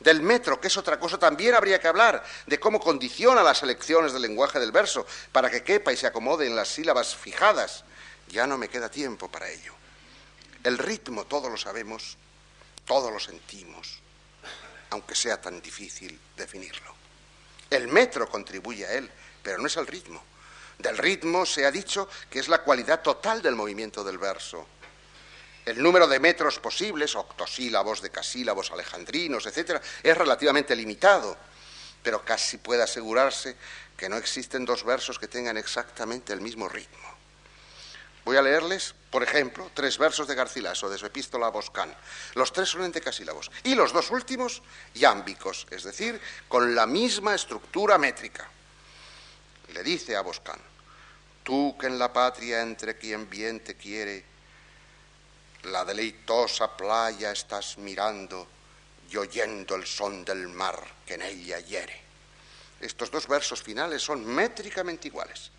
Del metro, que es otra cosa, también habría que hablar, de cómo condiciona las elecciones del lenguaje del verso para que quepa y se acomode en las sílabas fijadas. Ya no me queda tiempo para ello. El ritmo, todos lo sabemos, todos lo sentimos, aunque sea tan difícil definirlo. El metro contribuye a él, pero no es el ritmo. Del ritmo se ha dicho que es la cualidad total del movimiento del verso. El número de metros posibles, octosílabos, decasílabos, alejandrinos, etc., es relativamente limitado, pero casi puede asegurarse que no existen dos versos que tengan exactamente el mismo ritmo. Voy a leerles, por ejemplo, 3 versos de Garcilaso, de su epístola a Boscán. Los 3 son en decasílabos, y los 2 últimos, iámbicos, es decir, con la misma estructura métrica. Le dice a Boscán: tú que en la patria entre quien bien te quiere, la deleitosa playa estás mirando y oyendo el son del mar que en ella hiere. Estos 2 versos finales son métricamente iguales,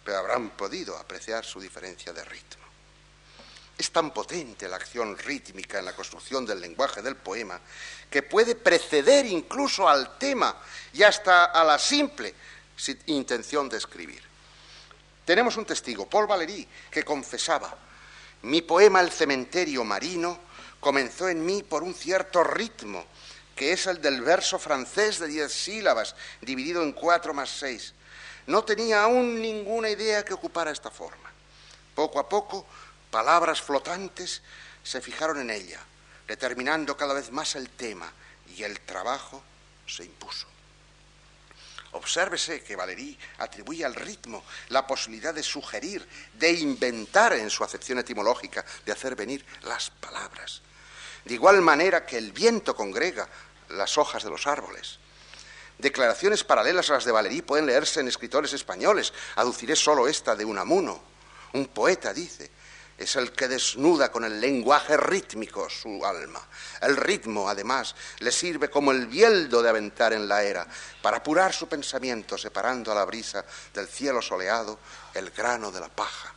pero habrán podido apreciar su diferencia de ritmo. Es tan potente la acción rítmica en la construcción del lenguaje del poema que puede preceder incluso al tema y hasta a la simple intención de escribir. Tenemos un testigo, Paul Valéry, que confesaba: mi poema El cementerio marino comenzó en mí por un cierto ritmo, que es el del verso francés de 10 sílabas, dividido en 4 más 6. No tenía aún ninguna idea que ocupara esta forma. Poco a poco, palabras flotantes se fijaron en ella, determinando cada vez más el tema, y el trabajo se impuso. Obsérvese que Valéry atribuye al ritmo la posibilidad de sugerir, de inventar en su acepción etimológica, de hacer venir las palabras. De igual manera que el viento congrega las hojas de los árboles. Declaraciones paralelas a las de Valéry pueden leerse en escritores españoles. Aduciré solo esta de Unamuno. Un poeta, dice, es el que desnuda con el lenguaje rítmico su alma. El ritmo, además, le sirve como el bieldo de aventar en la era, para apurar su pensamiento, separando a la brisa del cielo soleado el grano de la paja.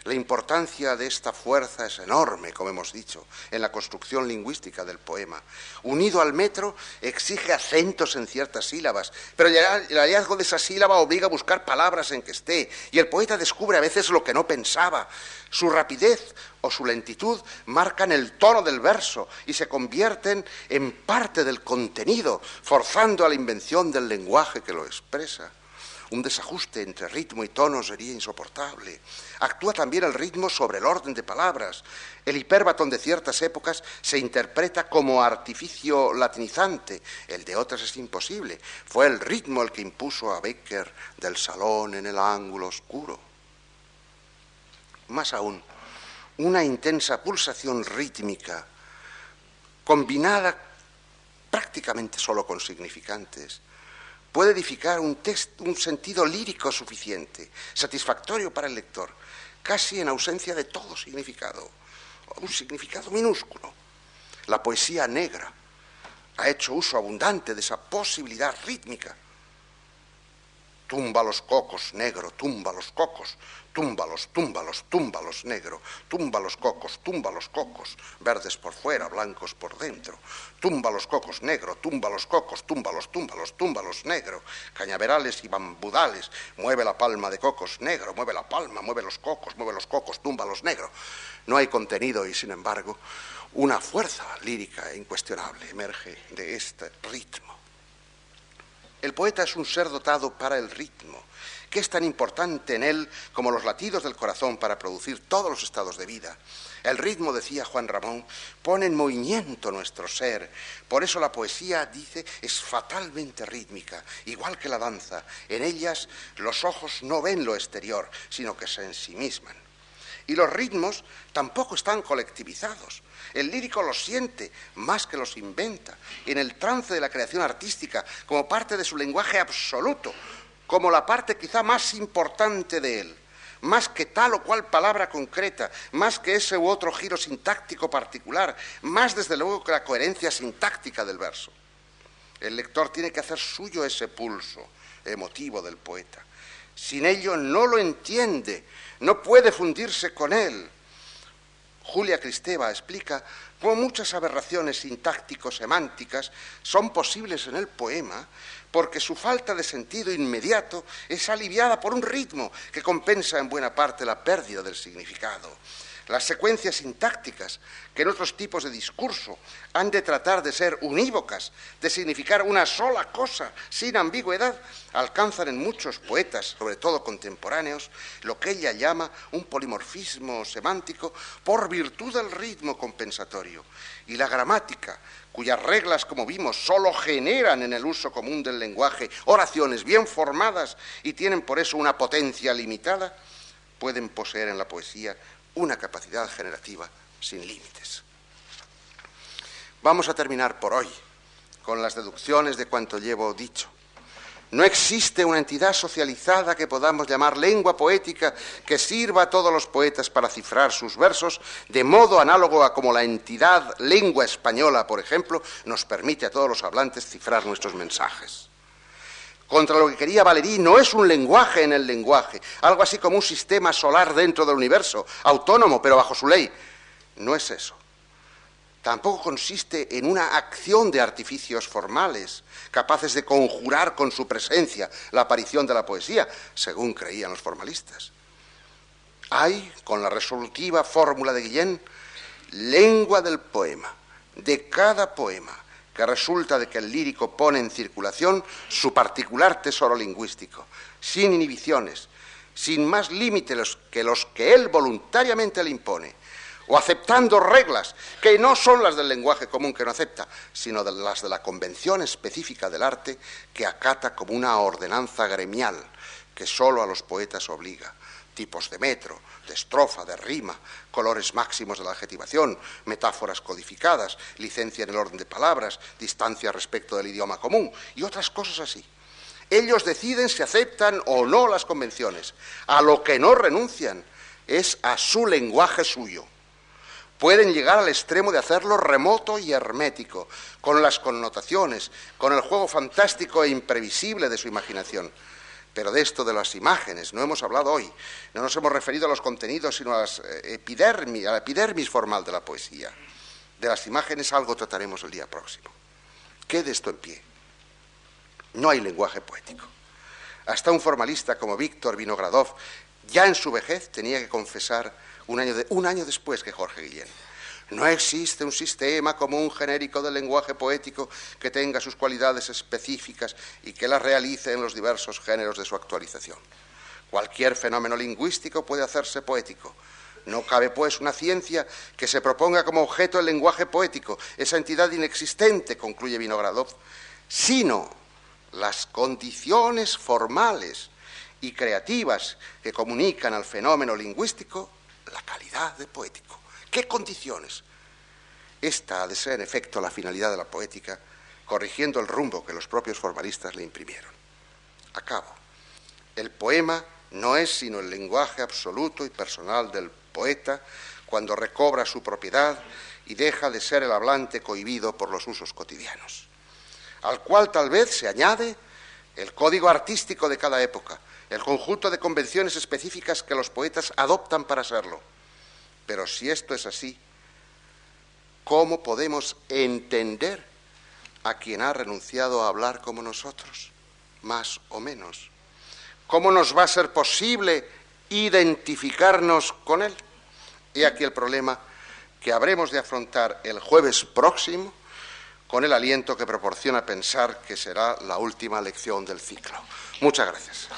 La importancia de esta fuerza es enorme, como hemos dicho, en la construcción lingüística del poema. Unido al metro, exige acentos en ciertas sílabas, pero el hallazgo de esa sílaba obliga a buscar palabras en que esté, y el poeta descubre a veces lo que no pensaba. Su rapidez o su lentitud marcan el tono del verso y se convierten en parte del contenido, forzando a la invención del lenguaje que lo expresa. Un desajuste entre ritmo y tono sería insoportable. Actúa también el ritmo sobre el orden de palabras. El hipérbaton de ciertas épocas se interpreta como artificio latinizante, el de otras es imposible. Fue el ritmo el que impuso a Bécquer del salón en el ángulo oscuro. Más aún, una intensa pulsación rítmica, combinada prácticamente solo con significantes, puede edificar un sentido lírico suficiente, satisfactorio para el lector, casi en ausencia de todo significado, un significado minúsculo. La poesía negra ha hecho uso abundante de esa posibilidad rítmica. Tumba los cocos, negro, tumba los cocos, túmbalos, túmbalos, túmbalos, negro, tumba los cocos, verdes por fuera, blancos por dentro, tumba los cocos, negro, tumba los cocos, túmbalos, túmbalos, túmbalos, negro, cañaverales y bambudales, mueve la palma de cocos, negro, mueve la palma, mueve los cocos, túmbalos, negro. No hay contenido y, sin embargo, una fuerza lírica incuestionable emerge de este ritmo. El poeta es un ser dotado para el ritmo, que es tan importante en él como los latidos del corazón para producir todos los estados de vida. El ritmo, decía Juan Ramón, pone en movimiento nuestro ser. Por eso la poesía, dice, es fatalmente rítmica, igual que la danza. En ellas los ojos no ven lo exterior, sino que se ensimisman. Y los ritmos tampoco están colectivizados. El lírico los siente más que los inventa, en el trance de la creación artística, como parte de su lenguaje absoluto, como la parte quizá más importante de él, más que tal o cual palabra concreta, más que ese u otro giro sintáctico particular, más desde luego que la coherencia sintáctica del verso. El lector tiene que hacer suyo ese pulso emotivo del poeta. Sin ello no lo entiende, no puede fundirse con él. Julia Kristeva explica cómo muchas aberraciones sintáctico-semánticas son posibles en el poema porque su falta de sentido inmediato es aliviada por un ritmo que compensa en buena parte la pérdida del significado. Las secuencias sintácticas, que en otros tipos de discurso han de tratar de ser unívocas, de significar una sola cosa sin ambigüedad, alcanzan en muchos poetas, sobre todo contemporáneos, lo que ella llama un polimorfismo semántico por virtud del ritmo compensatorio. Y la gramática, cuyas reglas, como vimos, solo generan en el uso común del lenguaje oraciones bien formadas y tienen por eso una potencia limitada, pueden poseer en la poesía una capacidad generativa sin límites. Vamos a terminar por hoy con las deducciones de cuanto llevo dicho. No existe una entidad socializada que podamos llamar lengua poética que sirva a todos los poetas para cifrar sus versos de modo análogo a como la entidad lengua española, por ejemplo, nos permite a todos los hablantes cifrar nuestros mensajes. Contra lo que quería Valéry no es un lenguaje en el lenguaje, algo así como un sistema solar dentro del universo, autónomo pero bajo su ley. No es eso. Tampoco consiste en una acción de artificios formales, capaces de conjurar con su presencia la aparición de la poesía, según creían los formalistas. Hay, con la resolutiva fórmula de Guillén, lengua del poema, de cada poema, que resulta de que el lírico pone en circulación su particular tesoro lingüístico, sin inhibiciones, sin más límites que los que él voluntariamente le impone, o aceptando reglas que no son las del lenguaje común que no acepta, sino las de la convención específica del arte que acata como una ordenanza gremial que solo a los poetas obliga. Tipos de metro, de estrofa, de rima, colores máximos de la adjetivación, metáforas codificadas, licencia en el orden de palabras, distancia respecto del idioma común y otras cosas así. Ellos deciden si aceptan o no las convenciones. A lo que no renuncian es a su lenguaje suyo. Pueden llegar al extremo de hacerlo remoto y hermético, con las connotaciones, con el juego fantástico e imprevisible de su imaginación. Pero de esto de las imágenes no hemos hablado hoy. No nos hemos referido a los contenidos, sino a la epidermis formal de la poesía. De las imágenes algo trataremos el día próximo. Quede esto en pie. No hay lenguaje poético. Hasta un formalista como Víctor Vinogradov, ya en su vejez, tenía que confesar un año después que Jorge Guillén: no existe un sistema común genérico del lenguaje poético que tenga sus cualidades específicas y que las realice en los diversos géneros de su actualización. Cualquier fenómeno lingüístico puede hacerse poético. No cabe, pues, una ciencia que se proponga como objeto el lenguaje poético, esa entidad inexistente, concluye Vinogradov, sino las condiciones formales y creativas que comunican al fenómeno lingüístico la calidad de poético. ¿Qué condiciones? Esta ha de ser, en efecto, la finalidad de la poética, corrigiendo el rumbo que los propios formalistas le imprimieron. Acabo. El poema no es sino el lenguaje absoluto y personal del poeta cuando recobra su propiedad y deja de ser el hablante cohibido por los usos cotidianos, al cual tal vez se añade el código artístico de cada época, el conjunto de convenciones específicas que los poetas adoptan para serlo. Pero si esto es así, ¿cómo podemos entender a quien ha renunciado a hablar como nosotros, más o menos? ¿Cómo nos va a ser posible identificarnos con él? He aquí el problema que habremos de afrontar el jueves próximo, con el aliento que proporciona pensar que será la última lección del ciclo. Muchas gracias.